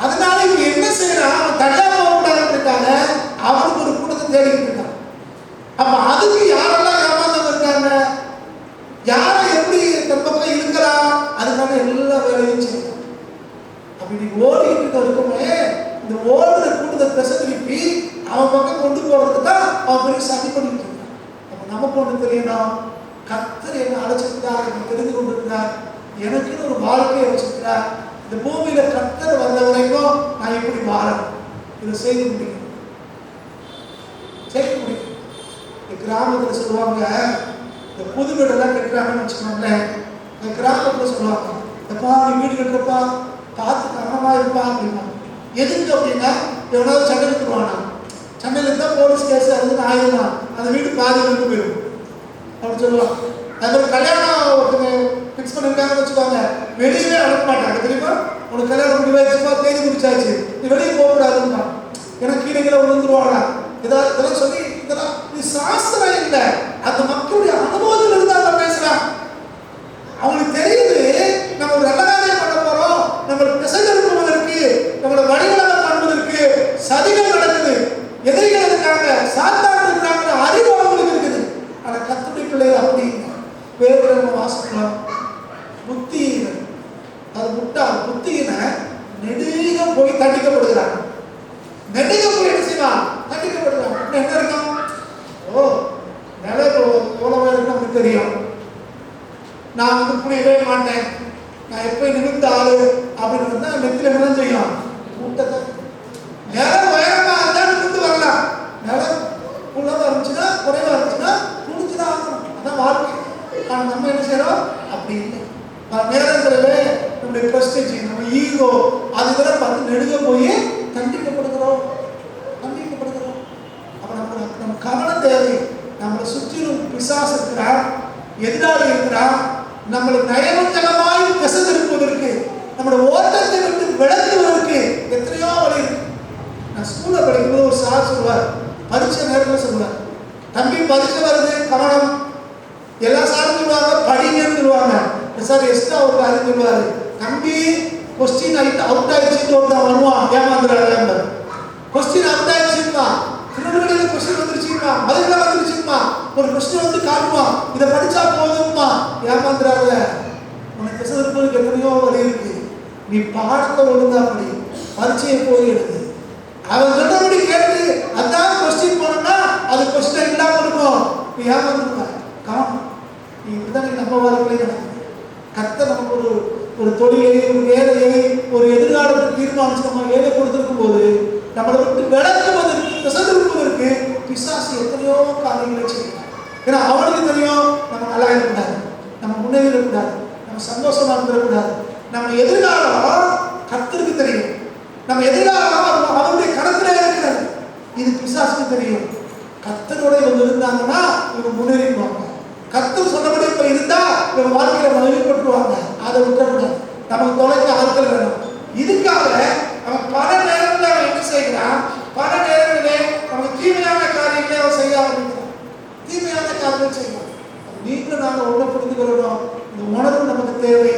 அதனால இவங்க என்ன செய்யறான், அவன் தள்ளா போகக்கூடாதுன்றதுக்காக அவனுக்கு ஒரு கூட்டத்தை தேடிக்கிட்டு இருக்கான். அப்ப அதுக்கு யாரெல்லாம் ஏமாந்தவங்க இருக்காங்க, யாரை எப்படி தன் பக்கம் இருக்கிறான், அதுக்காக எல்லா வேலையும் செய்யலாம். அப்படி ஓடிக்கிட்டு இருக்குமே இந்த ஓடுற கூட்டத்தை திசை திருப்பி அவன் பக்கம் கொண்டு போறதுக்கு தான் அவன் பெரிய சதி பண்ணிட்டு இருக்கான். அப்ப நமக்கு ஒன்று தெரியணும், கர்த்தர் என்ன அழைச்சிருக்கிறார், எனக்கு தெரிந்து கொண்டிருக்கிறார், எனக்குன்னு ஒரு வாழ்க்கையை வச்சிருக்கிறார். இந்த பூமியில கர்த்தர் வந்த வரைக்கும் நான் இப்படி வாழணும், இதை செய்து முடியும். இந்த கிராமத்தில் சொல்லுவாங்க, இந்த புது வீடெல்லாம் கட்டுறாங்கன்னு வச்சுக்கோங்களேன். இந்த கிராமத்தில் சொல்லுவாங்க, எப்பா நீ வீடு கட்டுறப்பா பார்த்து கவனமா இருப்பா அப்படின்னா. எதுக்கு அப்படின்னா எவனாவது சண்டை எடுத்துருவானா, சண்டையில் இருந்தால் போலீஸ் கேஸ் அதுன்னு ஆயிடுமா, அந்த வீடு பாதி வந்து போயிடும் அப்படின்னு சொல்லுவாங்க. அது கல்யாணம் ஒருத்தங்க ஃபிக்ஸ் பண்ணிருக்காங்கன்னு வச்சுக்கோங்க, வெளியவே அனுப்ப மாட்டாங்க. தெரியுமா, உனக்கு கல்யாணம் முடிவாச்சுப்பா, தேதி முடிச்சாச்சு, நீ வெளியே போகக்கூடாதுன்னா. ஏன்னா கீழே கீழே விழுந்துருவாங்களா இதெல்லாம் சொல்லி, இதெல்லாம் இது சாஸ்திரம் இல்லை, அந்த மக்களுடைய அனுபவத்தில் இருந்தாங்க பேசுறான். அவங்களுக்கு தெரியுது நம்ம ஒரு நல்ல காரியம் பண்ண போறோம், நம்மளுக்கு திசை திருப்புவதற்கு, நம்மளோட வழிகளை பண்ணுவதற்கு சதிகள் நடக்குது, எதிரிகள் இருக்காங்க, சாத்தான் இருக்காங்க, அறிவு அவங்களுக்கு இருக்குது. ஆனா கர்த்தருடைய பிள்ளைகள் அப்படி பேர் நம்ம வாசிக்கலாம். புத்தியினர் அது முட்டாள், புத்தியினை நெடுக போய் தண்டிக்கப்படுகிறாங்க. நெடுக போய் என்ன செய்வான், தண்டிக்கப்படுகிறாங்க. என்ன இருக்கும், ஓ நிலை போலவே இருக்கு நமக்கு தெரியும், நான் வந்து புரியவே மாட்டேன், நான் எப்போ நிமிர்ந்த ஆளு அப்படின்னு வந்தா நெத்தில என்ன செய்யும், கூட்டத்தை நிலம் உயரமா இருந்தா நிமிர்ந்து வரலாம், நிலம் உள்ளதா இருந்துச்சுன்னா குறைவா இருந்துச்சுன்னா முடிச்சுதான் ஆகணும், அதான் வாழ்க்கை. ஆனால் நம்ம என்ன செய்யறோம், அப்படி இல்லை. பல நேரங்களிலே நம்முடைய பிரஸ்டேஜ், நம்ம ஈகோ அதுக்கெல்லாம் பார்த்து நெடுக போய் தண்டிக்கப்படுகிறோம். அப்ப நம்ம கவனம் தேவை. நம்மளை சுற்றிலும் பிசாசு இருக்கிறார், எதிராளி இருக்கிறார். நம்மளை நயவஞ்சகமாய் திசை திருப்பதற்கு, நம்மளோட ஓட்டத்தை விட்டு விளக்குவதற்கு எத்தனையோ வழி இருக்கு. நான் ஸ்கூல்ல படிக்கும்போது ஒரு சார் சொல்லுவார், பரீட்சை நேரத்தில் சொல்லுவார், தம்பி பரீட்சை வருது கவனம். எல்லா சாரும் சொல்லுவாங்க படிங்கன்னு சொல்லுவாங்க. சார் எக்ஸ்ட்ரா ஒரு காரியம் சொல்லுவாரு, தம்பி கொஸ்டின் அவுட் ஆயிடுச்சுன்னு ஒருத்தன் வருவான், ஏமாந்துறாங்க. கொஸ்டின் அவுட் ஆயிடுச்சுமா, திருநெல்வேலியில கொஸ்டின் வந்துருச்சுமா, மதுரை வந்துருச்சுமா, ஒரு கொஸ்டின் வந்து காட்டுவான், இதை படிச்சா போதும்மா, ஏமாந்துறாங்க. உனக்கு திசை திருப்பதுக்கு எத்தனையோ வழி இருக்கு. நீ பாடத்தை ஒழுங்கா படி, பரீட்சையை போய் எடுத்து அவன் சொன்னபடி கேட்டு அதான் கொஸ்டின் போனோம்னா அது கொஸ்டின் இல்லாம இருக்கும். நீ ஏமாந்துருக்க காணும். நீ இப்படிதான் நம்ம வாழ்க்கையிலே நடக்குது. கர்த்தர் நமக்கு ஒரு தொழிலை, ஒரு வேலையை, ஒரு எதிர்காலத்தை தீர்மானிச்சு நம்ம வேலை கொடுத்திருக்கும் போது நம்மளை விட்டு விளக்குவதற்கு, திசை திருப்பதற்கு பிசாசு எத்தனையோ காரியங்களை செய்யலாம். ஏன்னா அவனுக்கு தெரியும் நம்ம நல்லா இருக்கக்கூடாது, நம்ம முன்னேறி இருக்கக்கூடாது, நம்ம சந்தோஷமா இருந்துடக்கூடாது. நம்ம எதிர்காலம் கர்த்தருக்கு தெரியும், நம்ம எதிர்காலம் அவருடைய கணத்துல இருக்கிறது. இது பிசாசுக்கு தெரியும். கர்த்தரோட இவங்க இருந்தாங்கன்னா இவங்க முன்னேறிடுவாங்க. கர்த்தர் சொன்னபடி இப்ப இருந்தா இவங்க வாழ்க்கையில மகிழ்ப்பட்டுருவாங்க. அதை விட்டுறக்கூடாது. நமக்கு தொலைக்க ஆட்கள் வேணும். இதுக்காக அவன் பல நேரத்தில் அவன் என்ன செய்கிறான், பல நேரங்களிலே நமக்கு தீமையான காரியங்களை அவர் செய்ய ஆரம்பிக்கிறார். தீமையான காரியங்கள் செய்வார். நீங்களும் நாங்கள் ஒன்றை புரிந்து கொள்ளணும். இந்த உணர்வு நமக்கு தேவை.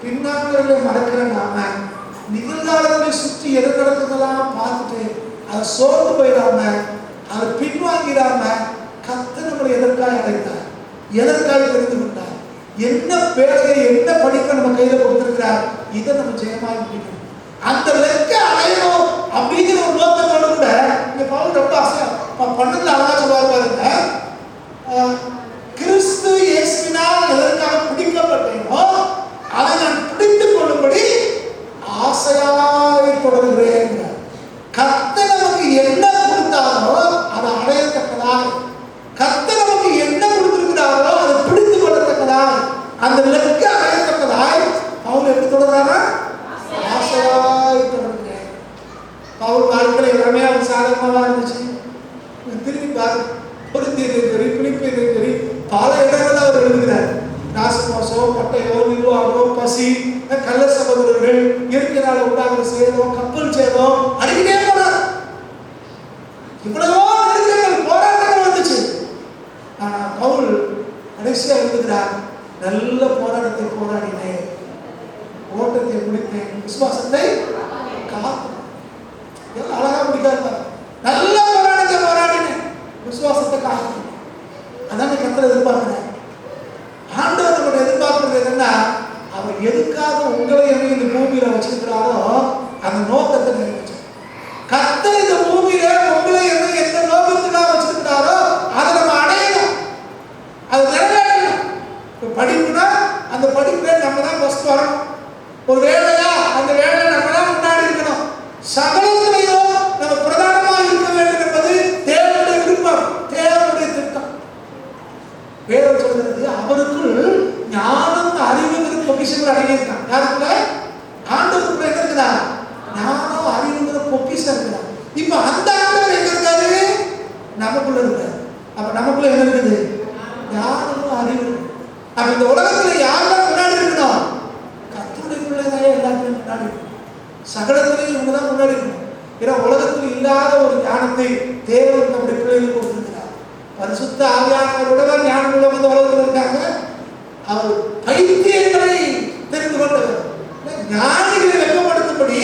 பின்னாட்களை மறக்கிற நாம நிகழ்காலங்களை சுற்றி எது நடக்குதெல்லாம் பார்த்துட்டு அதை சோர்ந்து போயிடாம அதை பின்வாங்கிடாம கர்த்தர் நம்மளை எதற்காக அடைத்தார், எதற்காக தெரிந்து கொண்டார், என்ன வேலையை என்ன படிக்க நம்ம கையில கொடுத்திருக்கிறார், இதை நம்ம ஜெயமாக முடிக்கணும். அந்த லெக்க அடையணும் அப்படிங்கிற ஒரு நோக்கத்தோடு கூட இங்க பவுல் ரொம்ப ஆசையா பண்ணதுல அழகா சொல்லுவார் பாருங்க. கிறிஸ்து இயேசுவினால் எதற்காக பிடிக்கப்பட்டேனோ அதை நான் பிடித்துக் கொள்ளும்படி ஆசையாய் தொடர்கிறேன். கர்த்தர் நமக்கு என்ன கொடுத்தாரோ அதை அடையத்தக்கதாய், கர்த்தர் நமக்கு என்ன கொடுத்திருக்கிறாரோ அதை பிடித்துக் கொள்ளத்தக்கதாய், அந்த லெக்க அடையத்தக்கதாய் பவுல் எப்படி தொடர்றாரா? ஆசையாய் தொடர்கிறேன். பவுல் வாழ்க்கையில எல்லாமே அவர் சாதகமாக இருந்துச்சு. திரும்பி பாரு, பொருத்தீரை பிடிப்பீரை பல இடங்கள் அவர் எழுதுகிறார். நாசமோசம், பட்டையோ, நிர்வாகம், பசி, கள்ள சகோதரர்கள், இயற்கையினால் உண்டாகிற சேதம், கப்பல் சேதம், அடிக்கிட்டே போனார். இவ்வளவோ நெருக்கங்கள், போராட்டங்கள் வந்துச்சு. ஆனா பவுல் கடைசியா எழுதுகிறார், நல்ல போராட்டத்தை போராடினேன், ஓட்டத்தை முடித்தேன், விசுவாசத்தை காத்தேன். எல்லாம் அழகா முடிக்காது. நல்ல போராட்டத்தை போராடினேன், விசுவாசத்தை காத்தேன். அதான் கர்த்தர் எதிர்பார்க்கிறேன். ஆண்டவர் நம்மளை எதிர்பார்க்கிறது என்னன்னா, அவர் எதுக்காக உங்களை இந்த பூமியில வச்சிருக்கிறாரோ அந்த நோக்கத்தை நிறைவேற்ற. கர்த்தர் இந்த பூமியில உங்களை எந்த நோக்கத்துக்காக வச்சிருக்கிறாரோ அதை நம்ம அடையணும், அது நிறைவேற்றணும். இப்போ படிப்புனா அந்த படிப்புல நம்ம தான் ஃபர்ஸ்ட் வரணும். ஒரு வேலையா அந்த வேலையை நம்ம தான் முன்னாடி இருக்கணும். சகலத்திலையும் நம்ம பிரதானமாக இருக்க வேண்டும் என்பது தேவனுடைய விருப்பம், தேவனுடைய திட்டம். வேதம் சொல்கிறது, அவருக்குள் ஞானம் அறிவுங்கிற பொக்கிஷங்கள் அடங்கியிருக்கான். யாருக்குள்ள? ஆண்டவருக்குள்ள என்ன இருக்குதா? ஞானம் அறிவுங்கிற பொக்கிஷம் இருக்குதா. இப்ப அந்த ஆண்டவர் எங்க இருக்காரு? நமக்குள்ள இருக்காரு. அப்ப நமக்குள்ள என்ன இருக்குது? ஞானமும் அறிவு. அப்ப இந்த உலகத்துல யாரெல்லாம் முன்னாடி இருக்கணும்? கர்த்தருடைய பிள்ளைதான் எல்லாத்துக்கும் முன்னாடி இருக்கணும். சகலத்திலையும் இவங்க தான் முன்னாடி இருக்கணும். ஏன்னா உலகத்தில் இல்லாத ஒரு ஞானத்தை தேவன் நம்முடைய பிள்ளைகளுக்கு கொடுத்திருக்கிறார். பரிசுத்த ஆவியானவரோட ஞானம் உள்ள வந்து உலகத்தில் இருக்காங்க. அவர் பைத்தியங்களை தெரிந்து கொண்டவர். ஞானிகளை வெப்பப்படுத்தும்படி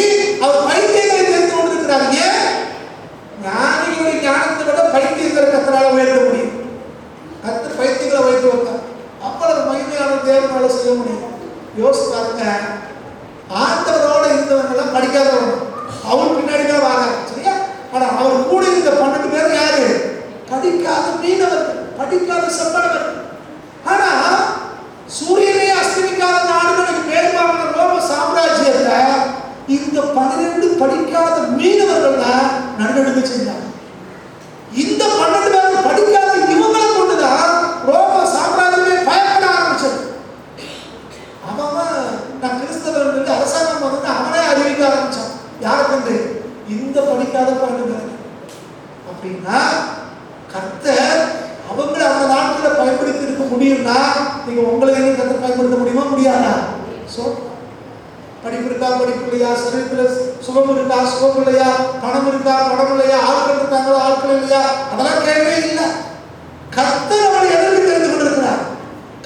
அவர் பைத்தியங்களை தெரிந்து கொண்டிருக்கிறார். ஏன்? ஞானிகளுடைய ஞானத்தை விட பைத்தியங்களை கர்த்தரால உயர்த்த முடியும். கர்த்தர் பைத்தியங்களை வைத்து வைத்தார். அவ்வளவு மகிமையான தேவனால செய்ய முடியும். யோசிச்சு பாருங்க, ஆண்டவரோட இருந்தவங்க படிக்காதவங்க, அவர் பின்னாடி தான் வராங்க, சரியா? ஆனா அவர் கூட இருந்த 12 பேர் யாரு? படிக்காத மீனவர்கள், படிக்காத செப்பனவர்கள். ஆனா சூரியனே அஸ்தமிக்காத நாடுகளுக்கு பேர் வாங்கின ரோம சாம்ராஜ்யத்தை இந்த 12 படிக்காத மீனவர்கள் தான் நடுநடுங்க செஞ்சாங்க. இந்த 12 பேர் படிக்காத இவங்களை கொண்டுதான் ரோம சாம்ராஜ்யமே பயப்பட ஆரம்பிச்சது. அவன் நான் கிறிஸ்தவர்கள் அரசாங்கம் வந்து அவனே அறிவிக்க ஆரம்பிச்சான். யாரை கொண்டு? இந்த படிக்காத 12 பேர். அப்படின்னா கர்த்தர் அவங்களை அந்த நாட்களை பயன்படுத்தி இருக்க முடியும்னா நீங்க உங்களை கர்த்தர் பயன்படுத்த முடியுமா? முடியாதா? படிப்பு இருக்கா, படிப்பு இல்லையா, சரீரத்துல சுகம் இருக்கா, சுகம் இல்லையா, பணம் இருக்கா, பணம் இல்லையா, ஆட்கள் இருக்காங்களோ, ஆட்கள் இல்லையா, அதெல்லாம் கேள்வியே இல்லை. கர்த்தர் அவனை எதற்கு தெரிந்து கொண்டிருக்கிறார்?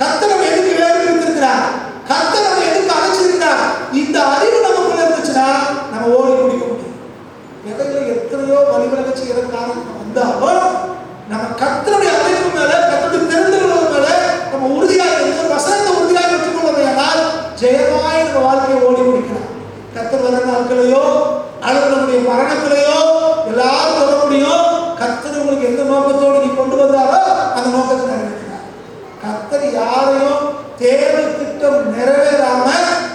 கர்த்தர் அவன் எதுக்கு வேறு இருக்கிறார்? கர்த்தர் அவனை எதுக்கு அழைச்சிருக்கிறார்? இந்த அறிவு நமக்குள்ள இருந்துச்சுன்னா நம்ம ஓடி குடிக்க முடியும். இடையில எத்தனையோ வழிவிலக செய்கிற காரணம் வந்தாலும் நம்ம கர்த்தருடைய அழைப்பு மேல, கர்த்தருடைய தெரிந்து கொள்வது மேல நம்ம உறுதியாக இருந்து வசனத்தை உறுதியாக பெற்றுக் கொள்வதையானால் ஜெயமாய் நம்ம வாழ்க்கையை ஓடி முடிக்கலாம். கர்த்தர் வர நாட்களையோ அல்லது நம்முடைய மரணத்திலேயோ எல்லாரும் வர முடியும். கர்த்தர் உங்களுக்கு எந்த நோக்கத்தோடு நீ கொண்டு வந்தாரோ அந்த நோக்கத்தை நிறைவேற்றினார். கர்த்தர் யாரையும் தேவை திட்டம் நிறைவேறாம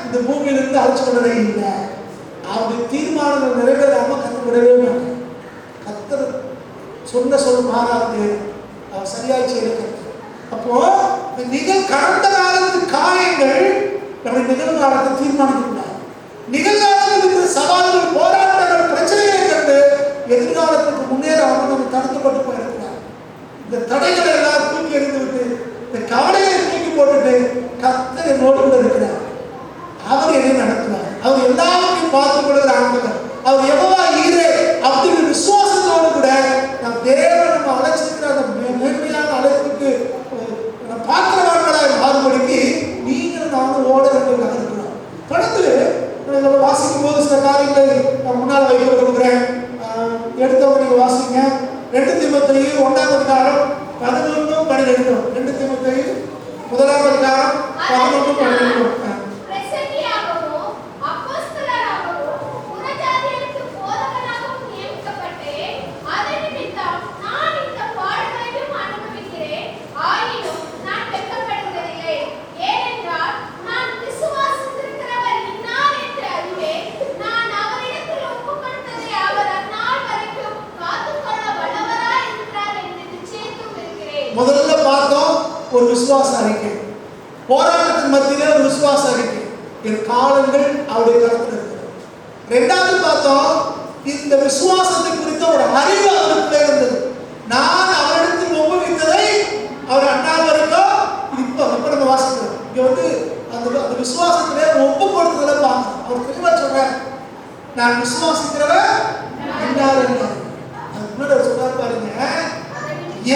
இந்த பூமியிலிருந்து அழைச்சு கொண்டதே இல்லை. அவருடைய தீர்மானங்கள் நிறைவேறாம கர்த்தர் விடவே மாட்டார். கர்த்தர் சொன்ன மாறாது, அவர் சரியாக செய்ய. அப்போ கடந்த காலத்து காயங்கள் நம்முடைய நிகழ்காலத்தை தீர்மானிக்கிறார். நிகழ்காலத்தில் இருக்கிற சவால்கள், போராட்டங்கள், பிரச்சனைகளை கண்டு எதிர்காலத்துக்கு முன்னேற அவர் நம்ம தடுக்கப்பட்டு போயிருக்கிறார். இந்த தடைகளை எல்லாம் தூக்கி எறிந்துவிட்டு, இந்த கவலையை தூக்கி போட்டுட்டு கர்த்தர் என்னோடு கூட இருக்கிறார். அவர் என்னை நடத்துவார். அவர் எல்லாத்தையும் பார்த்துக் கொள்கிற ஆண்டவர். அவர் எவ்வளவா ஈரே அப்படிங்கிற விசுவாசம் 2 தீமோத்தேயு 1ஆம் அதிகாரம் 11 12. 2 தீமோத்தேயு 1ஆம் அதிகாரம் 11 12. முதல்ல பார்த்தோம் ஒரு விசுவாச அறிக்கை, போராட்டத்தின் மத்தியிலே ஒரு விசுவாச அறிக்கை, என் காலங்கள் அவருடைய கருத்தில் இருக்கிறது. ரெண்டாவது பார்த்தோம் இந்த விசுவாசத்தை குறித்த ஒரு அறிவு அவருக்குள்ளே இருந்தது. நான் அவரிடத்தில் ஒப்புவித்ததை அவர் அண்ணால் வரைக்கும் இப்ப நம்ம வாசிக்கிறோம். இங்க வந்து அந்த விசுவாசத்திலே ஒப்பு கொடுத்ததை பார்க்கணும். அவர் தெளிவா சொல்றாரு, நான் விசுவாசிக்கிறவன் அண்ணால் என்றார். அது முன்னாடி சொல்றாரு பாருங்க,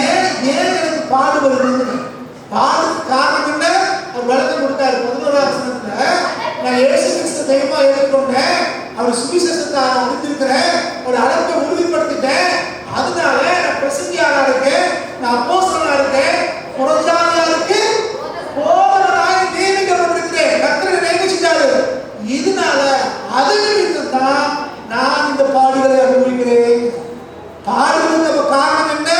ஏன் எனக்கு பாடு வருதுன்னு. பாடுக்கு காரணம் என்ன? அவர் விளக்கம் கொடுத்தாரு. 11ஆம் வசனத்துல, நான் இயேசு கிறிஸ்து தெய்வமா ஏற்றுக்கொண்டேன், அவர் சுவிசேஷத்தை அறிந்திருக்கிறேன், ஒரு அழைப்பை உறுதிப்படுத்திட்டேன், அதனால நான் பிரசங்கியாரா இருக்கேன், நான் அப்போஸ்தலனா இருக்கேன், புறஜாதியாருக்கு போதகராய் நியமிக்கப்பட்டிருக்கிறேன், கர்த்தர் நியமிச்சிட்டாரு. இதனால அது நிமித்தம் தான் நான் இந்த பாடுகளை அனுபவிக்கிறேன். பாடுகளுக்கு காரணம் என்ன?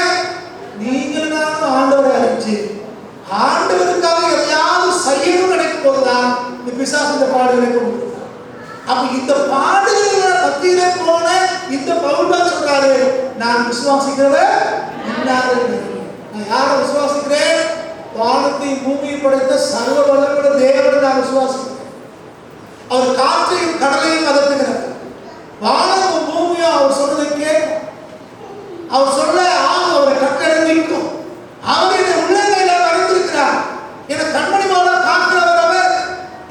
நீங்கள் நானும் ஆண்டவரை அறிஞ்சு ஆண்டவருக்காக எதையாவது செய்யணும் நினைக்கும் போதுதான் இந்த பிசாசு இந்த பாடுகளை கொண்டு. அப்ப இந்த பாடுகள் மத்தியிலே போன இந்த பவுல் தான் சொல்றாரு, நான் விசுவாசிக்கிறவர் இன்னார். நான் யாரை விசுவாசிக்கிறேன்? வானத்தையும் பூமியை படைத்த சர்வ வல்லமையுள்ள தேவனை நான் விசுவாசிக்கிறேன். அவர் காற்றையும் கடலையும் அதட்டுகிறார். வானமும் பூமியும் அவர் சொல்றதை கேட்கும். அவர் சொல்ல அவரை கட்டளைக்கும். அவர் என்னை உள்ளங்கையில வரைந்திருக்கிறார். என கண்மணி போல காக்கிறவர் அவர்.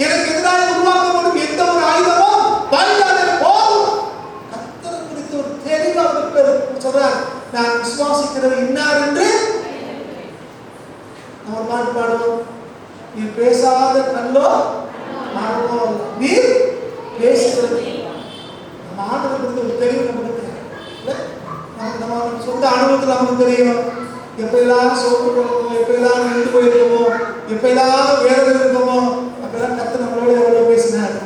எனக்கு எதிராக உருவாக்கப்படும் எந்த ஒரு ஆயுதமும் பலியாத போதும். கர்த்தரை குறித்து ஒரு தெளிவாக சொல்றார், நான் விசுவாசிக்கிறவர் இன்னார் என்று. நம்ம பாட்டு பாடுவோம், நீ பேசாத கல்லோ மரமோ நீ பேசுகிறது. நம்ம ஆண்டவரை குறித்து ஒரு தெளிவு நமக்கு நம்ம சொந்த அனுபவத்தில் நமக்கு தெரியும். எப்பெல்லாம் சோர்ந்துருக்கோமோ, எப்பெல்லாம் நின்று போயிருக்கோமோ, எப்பெல்லாம் வேதனை இருக்கோமோ, அப்பெல்லாம் கர்த்தர் நம்மளோட எவ்வளவு பேசினார்.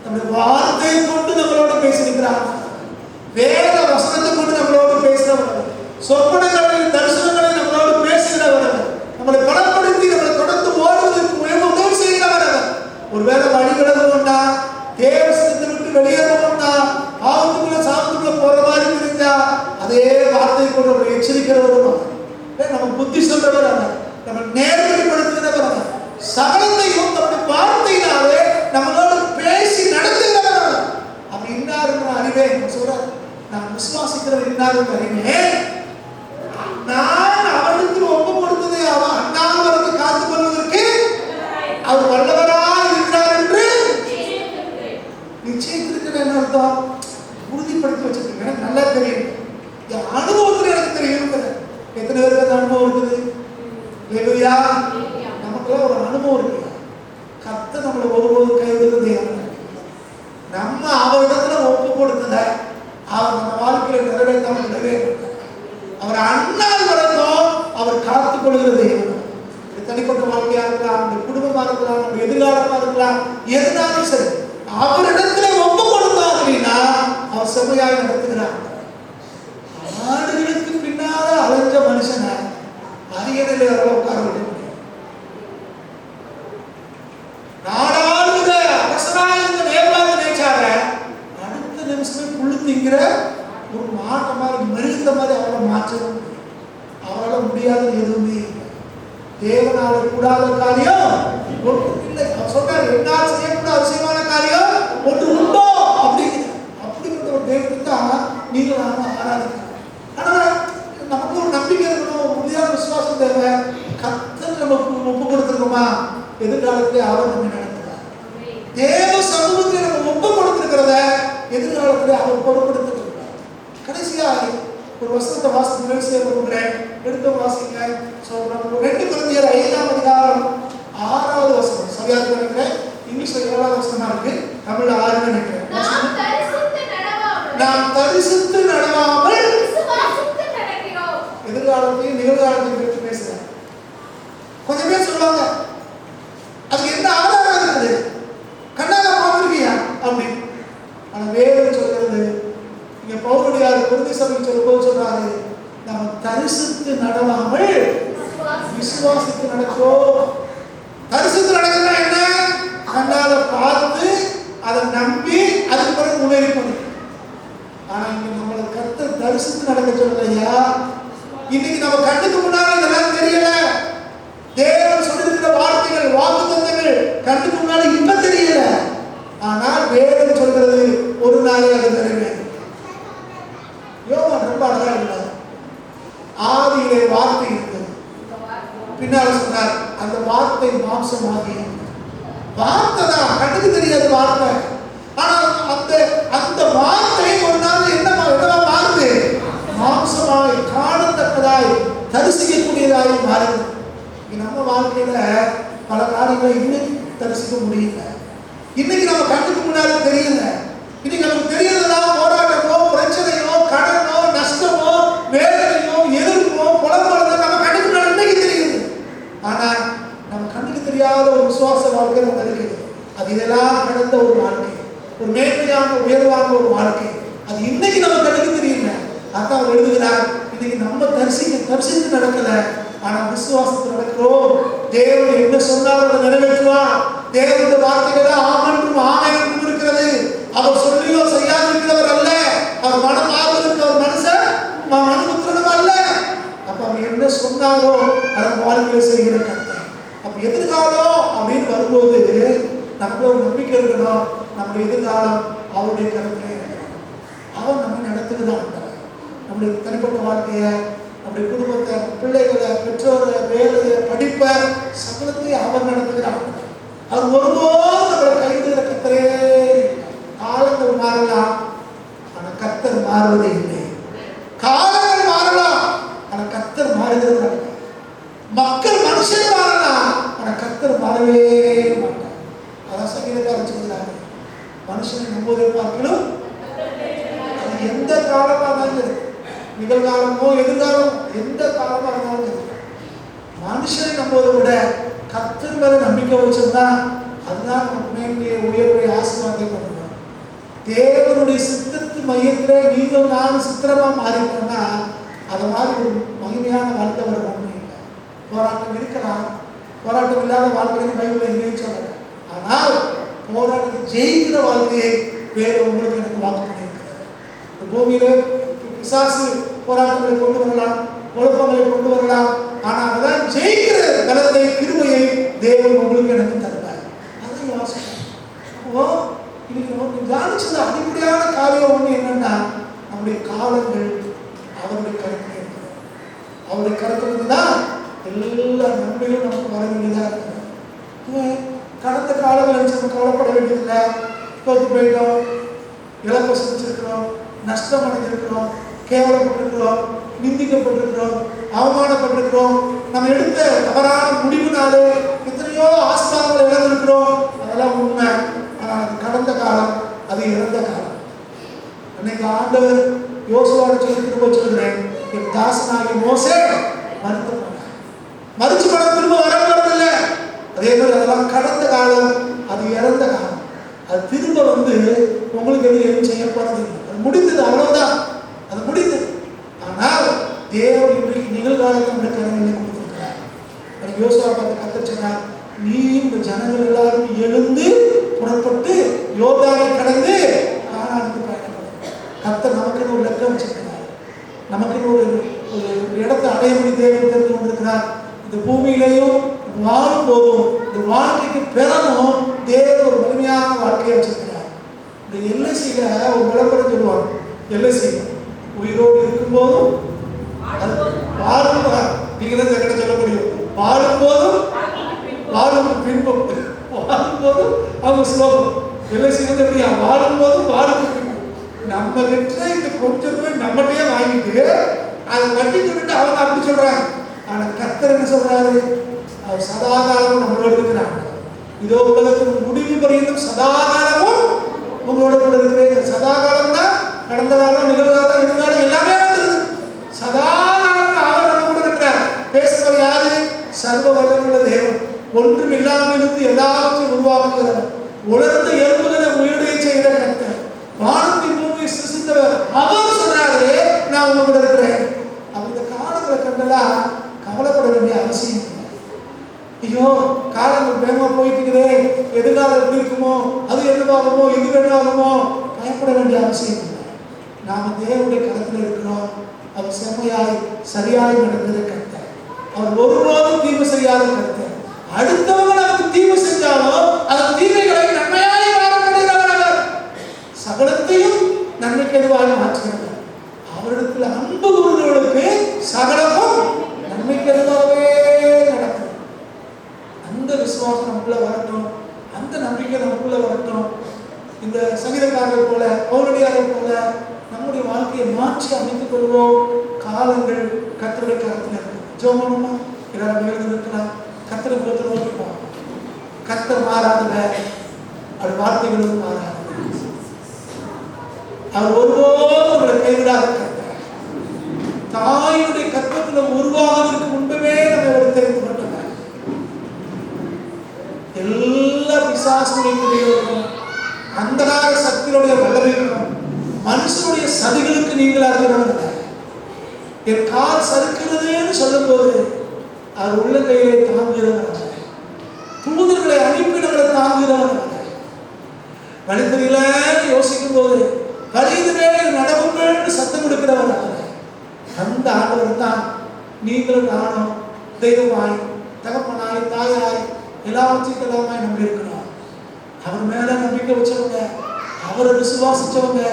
நம்முடைய வார்த்தையை கொண்டு நம்மளோட பேசியிருக்கிறார். வேத வசனத்தை கொண்டு நம்மளோடு பேசுகிறவர், சொப்பனங்களின் தரிசனங்களை நம்மளோடு பேசுகிறவர், நம்மளை பலப்படுத்தி நம்மளை தொடர்ந்து ஓடுவதற்கு உதவி செய்கிறவர். ஒருவேளை வழி விலகுவோம்னா, தேவசனத்தை விட்டு வெளியேறுவோம்னா, ஆபத்துக்குள்ள சாபத்துக்குள்ள போற மாதிரி தெரிஞ்சா அதே வார்த்தையை கொண்டு நம்மளை எச்சரிக்கிறவரும், நம்ம புத்தி சொல்றவர் அல்ல, நம்ம நேர்மைப்படுத்துகிறவர் அல்ல, சகலத்தையும் நம்முடைய வார்த்தையினாலே நம்மளோட பேசி நடத்துகிறவர். அப்படி இன்னார் அறிவே சொல்றார், நான் விசுவாசிக்கிறவர் இன்னார் அறிவேன். நான் அவனுக்கு ஒப்பு கொடுத்ததை அவன் அண்ணால் வரைக்கும் காத்துக் கொள்வதற்கு அவர் வல்லவராக இருக்கிறார் என்று நிச்சயத்திற்கு என்ன அர்த்தம்? உறுதிப்படுத்தி வச்சிருக்கீங்க. எனக்கு நல்லா தெரியும், என் அனுபவத்தில் எனக்கு தெரியும். எத்தனை பேருக்கு அந்த அனுபவம் இருக்குது? இல்லையா? நமக்குலாம் ஒரு அனுபவம் இருக்கு. கர்த்தர் நம்மளை ஒருபோதும் கைவிடுறது நம்ம அவரிடத்துல ஒப்பு கொடுத்தத அவர் நம்ம வாழ்க்கையில நிறைவேற்றாம விடவே அவர் அண்ணால் வரைக்கும் அவர் காத்துக் கொள்கிறது. தனிப்பட்ட வாழ்க்கையா இருக்கலாம், நம்ம குடும்பமா இருக்கலாம், நம்ம எதிர்காலமா இருக்கலாம், எதுனாலும் சரி அவரிடத்துல ஒப்பு கொடுத்தோம் அப்படின்னா அவர் செம்மையாக நடத்துகிறார். ஆடுகளுக்கு பின்னால அலைஞ்ச மனுஷனை அரியணையில உட்கார விட முடியும். நாடாளுகிற அரசனாக இருந்த நேர்வாக நினைச்சார அடுத்த நிமிஷமே புல்லு திங்கிற ஒரு மாட்ட மாதிரி மிருகத்த மாதிரி அவரை மாற்றவும் முடியும். அவரால் முடியாத எதுவுமே இல்லை. தேவனால கூடாத காரியம் ஒன்றும் இல்லை. அவர் சொல்றாரு, என்னால் செய்யக்கூடாத அவசியமான காரியம் ஒன்று உண்டோ அப்படிங்கிற. அப்படிங்கிற ஒரு தேவனுக்கு தான் நீங்கள் ஆராதிக்கணும். ஆனா நமக்கு ஒரு நம்பிக்கை இருக்கணும், முடியாத விசுவாசம் தேவை. கர்த்தர் நமக்கு ஒப்பு கொடுத்துருக்கோமா, எதிர்காலத்திலே அவர் நம்ம நடத்துறார். தேவ சமூகத்தில் நம்ம ஒப்பு கொடுத்திருக்கிறத எதிர்காலத்திலே அவர் பொறுப்படுத்திருக்கிறார். கடைசியா ஒரு வசனத்தை வாசித்து நிறைவு செய்ய விரும்புகிறேன். எடுத்து வாசிங்க. 2 கொரிந்தியர் 5ஆம் அதிகாரம் 6வது வசனம். சரியா நினைக்கிறேன், இங்கிலீஷ்ல 7வது வசனமா இருக்கு, தமிழ்ல 6ன்னு நினைக்கிறேன். நாம் தரிசித்து நடவாமல் எதிர்காலத்தையும் நிகழ்காலத்தையும் பற்றி பேசுறார். கொஞ்சம் பேர் சொல்லுவாங்க, அதுக்கு என்ன ஆதாரம் இருக்குது, கண்ணால பார்த்துருக்கியா அப்படின்னு. ஆனா வேதம் சொல்றது, இங்க பவுலுடையார் குருதி சபைக்கு சொல்லும்போது சொல்றாரு, நம்ம தரிசித்து நடவாமல் விசுவாசித்து நடக்கிறோம். தரிசித்து நடக்கிறதா என்ன? கண்ணால பார்த்து அதை நம்பி அதுக்கு பிறகு முன்னேறிப்பது. ஆனா இங்க நம்மளை கர்த்தர் தரிசித்து நடக்க சொல்லையா. இன்னைக்கு நம்ம கண்ணுக்கு முன்னாடி இதெல்லாம் தெரியல. தேவன் சொல்லிருக்கிற வார்த்தைகள், வாக்குத்தத்தங்கள் கண்ணுக்கு முன்னாடி இப்ப தெரியல. ஆனால் வேதம் சொல்றது ஒரு நாளே அது நிறைவேறும். யோவான் ரொம்ப அழகா இல்லை, ஆதியிலே வார்த்தை இருந்தது, பின்னால சொன்னார் அந்த வார்த்தை மாம்சமாகி. வார்த்தை தான் கண்ணுக்கு தெரியாது வார்த்தை. ஆனால் அந்த வார்த்தை ஒரு நாள் என்னவா மாறுது, மாம்சமாய் காணத்தக்கதாய் தரிசிக்கக்கூடியதாய் மாறுது. நம்ம வாழ்க்கையில பல காரியங்களை இன்னைக்கு தரிசிக்க முடியல. இன்னைக்கு நம்ம கண்ணுக்கு முன்னாடி தெரியல. இன்னைக்கு நமக்கு தெரியறதெல்லாம் போராட்டமோ, பிரச்சனையோ, கடனோ, நஷ்டமோ, வேதனையோ, எதிர்ப்போ, புலம்பலோ நம்ம கண்ணுக்கு முன்னாடி இன்னைக்கு தெரியுது. ஆனா நம்ம கண்ணுக்கு தெரியாத ஒரு விசுவாச வாழ்க்கை நம்ம இருக்குது. அது இதெல்லாம் கடந்த ஒரு வாழ்க்கை, ஒரு மேன்மையான உயர்வான ஒரு வாழ்க்கை. அது இன்னைக்கு நம்ம கண்ணுக்கு தெரியல. அதான் எழுதுகிறார், இன்னைக்கு நம்ம தரிசித்து நடக்கல, ஆனா விசுவாசத்தில் நடக்கிறோம். தேவன் என்ன சொன்னாலும் அதை நிறைவேற்றுவான். தேவனுடைய வார்த்தைகளை ஆமென்றும் ஆமென்றும் இருக்கிறது. அவர் சொல்லியோ செய்யாது இருக்கிறவர் அல்ல. அவர் மனம் ஆறுதலுக்கு அவர் மனுபுத்திரனும் அல்ல. அப்ப அவர் என்ன சொன்னாரோ அதை வாழ்க்கையை செய்கிற கர்த்தர். அப்ப எதிர்காலம் அப்படின்னு வரும்போது நமக்கு ஒரு நம்பிக்கை இருக்கணும். நம்முடைய எதிர்காலம் அவருடைய கருத்திலே இருக்கணும். அவர் நம்ம நடத்துதான். நம்முடைய தனிப்பட்ட வாழ்க்கையை, நம்முடைய குடும்பத்தை, பிள்ளைகளை, பெற்றோரை, வேலையை, படிப்பை, சகலத்தை அவர் நடத்துகிறார். அவர் ஒருபோதும் நம்மளை கைதுகிற கர்த்தரே. காலங்கள் மாறலாம், ஆனா கர்த்தர் மாறுவதே இல்லை. காலங்கள் மாறலாம், ஆனா கர்த்தர் மாறுகிறது. மக்கள் மனுஷன் மாறலாம், ஆனா கர்த்தர் மாறவே மாட்டார். அதான் சங்கீதக்காரர் சொல்கிறாங்க, மனுஷனை நம்புவதை பார்க்கணும். அது எந்த காலமா இருந்தாலும், நிகழ்காலமோ எதிர்காலமோ, எந்த காலமா இருந்தாலும் மனுஷனை நம்புவதை விட கர்த்தர் மேல நம்பிக்கை வச்சிருந்தா அதுதான் நமக்கு மேலே உயர்வை ஆசீர்வாதத்தை கொண்டு வரும். தேவனுடைய சித்தத்து மையத்திலே நீங்கள் நானும் சித்திரமா மாறிட்டோம்னா அது மாதிரி ஒரு மகிமையான வாழ்க்கை வர ஒன்றும் இல்லை. போராட்டம் இருக்கலாம், போராட்டம் இல்லாத வாழ்க்கைன்னு பைபிள் எங்கேயும் சொல்லல. ஆனால் போராட்டத்தை ஜெயிக்கிற வாழ்க்கையை வேறு உங்களுக்கு எனக்கு வாக்கு பண்ணியிருக்கிறார். இந்த பூமியில பிசாசு போராட்டங்களை கொண்டு வரலாம், குழப்பங்களை கொண்டு வரலாம், ஆனால் அதான் ஜெயிக்கிற பலத்தை, கிருபையை தேவன் உங்களுக்கு எனக்கு தருவார். அதான் யோசிக்கிறேன். அப்போ இன்னைக்கு நமக்கு தியானிச்சது அடிப்படையான காரியம் ஒன்று என்னன்னா, நம்முடைய காலங்கள் அவருடைய கருத்தில் இருக்கிறது. அவருடைய கருத்தில் தான் எல்லா நன்மையும் நமக்கு வர வேண்டியதாக இருக்கிறது. கடந்த காலங்கள் நம்ம கவலைப்பட வேண்டியதில்லை. தோற்று போயிட்டோம், இழப்பை சந்திச்சிருக்கிறோம், நஷ்டம் அடைஞ்சிருக்கிறோம், கேவலப்பட்டிருக்கிறோம், நிந்திக்கப்பட்டிருக்கிறோம், அவமானப்பட்டிருக்கிறோம். நம்ம எடுத்த தவறான முடிவுனாலே எத்தனையோ ஆஸ்தானங்களை இழந்திருக்கிறோம். அதெல்லாம் உண்மை. ஆனால் அது கடந்த காலம், அது இறந்த காலம். அன்னைக்கு ஆண்டவர் யோசுவாவை சொல்லி திரும்ப சொல்கிறேன், என் தாசனாகிய மோசே மறுத்து போனார். மறுச்சு படம் திரும்ப வரவில்லை. அதே மாதிரி அதெல்லாம் கடந்த காலம், அது இறந்த காலம். அது திரும்ப உங்களுக்கு எதுவும் செய்யப்படுறது இல்லை. அது முடிந்தது, அவ்வளவுதான். அது முடிந்தது. ஆனால் தேவன் இன்றைக்கு நிகழ்காலத்தை நம்முடைய கரங்களை கொடுத்திருக்கிறார். யோசுவா பார்த்து கர்த்தர் சொன்னார், நீ இந்த ஜனங்கள் எல்லாரும் எழுந்து புறப்பட்டு யோர்தானை கடந்து கானானுக்கு பயணப்படும். கர்த்தர் நமக்குன்னு ஒரு லட்சம் வச்சிருக்கிறார். நமக்குன்னு ஒரு இடத்தை அடையபடி தேவன் தெரிந்து கொண்டிருக்கிறார். இந்த பூமியிலையும் வாழும் போதும் இந்த வாழ்க்கைக்கு பிறனும் தேவன் ஒரு வலிமையான வாழ்க்கையை வச்சிருக்கிறார். இந்த எல்ஐசியில ஒரு விளம்பரம் சொல்லுவாங்க. எல்ஐசி உயிரோடு இருக்கும்போதும் வாழும், நீங்க தான் கிட்ட சொல்ல முடியும். வாழும் போதும் வாழும் பின்பும், வாழும் போதும் அவங்க ஸ்லோகம். எல்ஐசி எப்படியா, வாழும் போதும் வாழும் பின்பும். நம்ம கிட்ட இந்த கொஞ்சம் நம்மகிட்டயே வாங்கிட்டு அதை வட்டி சொல்லிட்டு அவங்க அப்படி சொல்றாங்க. ஆனா கர்த்தர் என்ன சொல்றாரு, அவர் சதாகாலமும் நம்மளோட இருக்கிறாங்க. இதோ உலகத்தின் முடிவு பரியந்தம் சதாகாலமும் உங்களோட கூட இருக்கிறேன். சதாகாலம்னா கடந்த காலம், நிகழ்காலம், எதிர்காலம் எல்லாமே வந்துருது. சதாகாலம் அவர் இல்லாமலிருந்து எல்லாவற்றையும் உருவாக்குகிறவர், உலர்ந்த எலும்புகளை உயிரை செய்கிற கர்த்தர், வானத்தின் பூமியை சிருஷ்டித்தவர். அவர் சொல்றாரு, நான் உங்க கூட இருக்கிறேன். அவர் இந்த காலங்களை கண்டெல்லாம் கவலைப்பட வேண்டிய அவசியம் இல்லை. ஐயோ காலங்கள் வேகமா போயிட்டு இருக்குதே, எதிர்காலம் எப்படி இருக்குமோ, அது என்னவாகுமோ, இது வேணாகுமோ, பயப்பட வேண்டிய அவசியம் இல்லை. நாம தேவனுடைய கருத்துல இருக்கிறோம். அவர் செம்மையாய் சரியாய் நடக்கிற கர்த்தர். அவர் ஒருபோதும் தீமை செய்யாத கர்த்தர். அடுத்தவங்க நமக்கு தீமை செஞ்சாலும் அந்த தீமைகளை நன்மையாய் மாறப்படுகிறவர். அவர் சகலத்தையும் நன்மைக்கு எதுவாக மாற்றுகிறவர். அவரிடத்தில் அன்பு கூறுகிறவர்களுக்கு சகலமும் நன்மைக்கு எதுவாகவே நடக்கும். அந்த விசுவாசம் நமக்குள்ள வரட்டும், அந்த நம்பிக்கை நமக்குள்ள வரட்டும். இந்த சங்கீதக்காரர்கள் போல, பவுலடியாரை போல நம்முடைய வாழ்க்கையை மாற்றி அமைத்துக் கொள்வோம். காலங்கள் கர்த்தருடைய கரத்தில் இருக்கு. ஜோமனுமா எல்லாரும் எழுதிருக்கலாம். கர்த்தரை பொறுத்த நோக்கிப்போம். கர்த்தர் மாறாதவர், அவர் வார்த்தைகளும் மாறாது. அவர் ஒருபோதும் உங்களை கைவிடாத கர்த்தர். தாயுடைய கர்த்தத்தில் உருவாவதற்கு முன்பவே நம்ம ஒரு தெரிந்து கொண்டவர். எல்லா பிசாசுகளுக்கும் அந்தகார சக்தியுடைய வல்லமைக்கும் மனுஷனுடைய சதிகளுக்கு நீங்கள் அறிகிறவர்கள். என் கால் சறுக்கிறதுன்னு சொல்லும் போது அவர் உள்ள கையிலே தாங்குகிறவர்கள், தூதர்களை அனுப்பினவர்களை தாங்குகிறவர்கள், வழித்தறியில யோசிக்கும் போது வழிதுவே நடவுன்னு சத்தம் கொடுக்கிறவர்கள். அந்த ஆண்டவர் தான் நீங்களும் நானும் தெய்வமாய், தகப்பனாய், தாயாய், எல்லாவற்றையும் எல்லாமாய் நம்பி இருக்கிறோம். அவர் மேல நம்பிக்கை வச்சவங்க, அவரை விசுவாசிச்சவங்க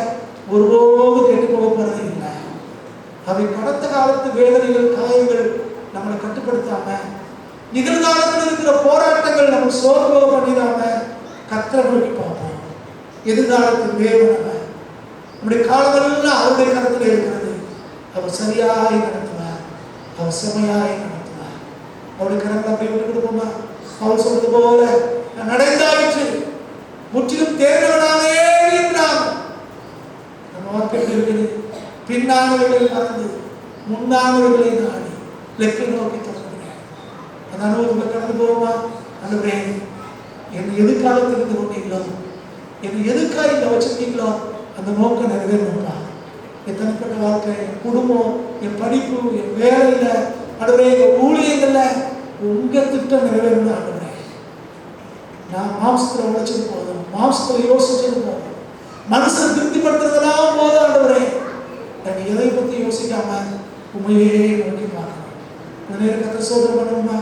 ஒருபோது கேட்டு போக போறது இல்லை. அவை கடந்த காலத்து வேதனைகள், காயங்கள் நம்மளை கட்டுப்படுத்தாம, நிகழ்காலத்தில் இருக்கிற போராட்டங்கள் நம்ம சோர்வு பண்ணிடாம கர்த்தரை நோக்கி பார்ப்போம். எதிர்காலத்தில் தேவன் நம்முடைய காலங்களெல்லாம் அவருடைய கருத்தில் இருக்கிறது. அவர் சரியாய் நடத்துவார், அவர் செமையாய் நடத்துவார். அவருடைய கரங்களை அப்படி விட்டு கொடுப்போமா? அவர் சொல்றது போல நடந்தாயிற்று, முற்றிலும் தேர்ந்தவனாவே என்றான். நம்ம வாக்கு எப்படி இருக்குது? பின்னானவர்களை மறந்து முன்னானவர்களை நாடி லெக்கை நோக்கி தொடர்கிறேன். அந்த அனுபவத்தை கடந்து போவோமா? அனுபவே என்னை எதுக்காக தெரிந்து கொண்டீங்களோ, என்னை எதுக்காக இங்க வச்சிருக்கீங்களோ அந்த நோக்கம் நிறைவேறணும்ப்பா. என் தனிப்பட்ட வாழ்க்கை, என் குடும்பம், என் படிப்பு, என் வேலையில, அனுபவே என் ஊழியங்கள்ல உங்க திட்டம் நிறைவேறணும். அனுபவே நான் மாம்சத்துல உழைச்சது போதும், மாம்சத்துல யோசிச்சது போதும், மனசை திருப்திப்படுத்துறதெல்லாம் போதும். ஆண்டவரே நாங்க எதை பத்தி யோசிக்காம உண்மையே நோக்கி பார்க்கணும். நேரம் கத்திர சோதனை பண்ணுவோமா?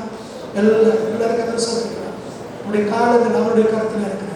எல்லாரும் கத்திர சோதனை. உங்களுடைய காலங்கள் அவருடைய கருத்துல இருக்கு.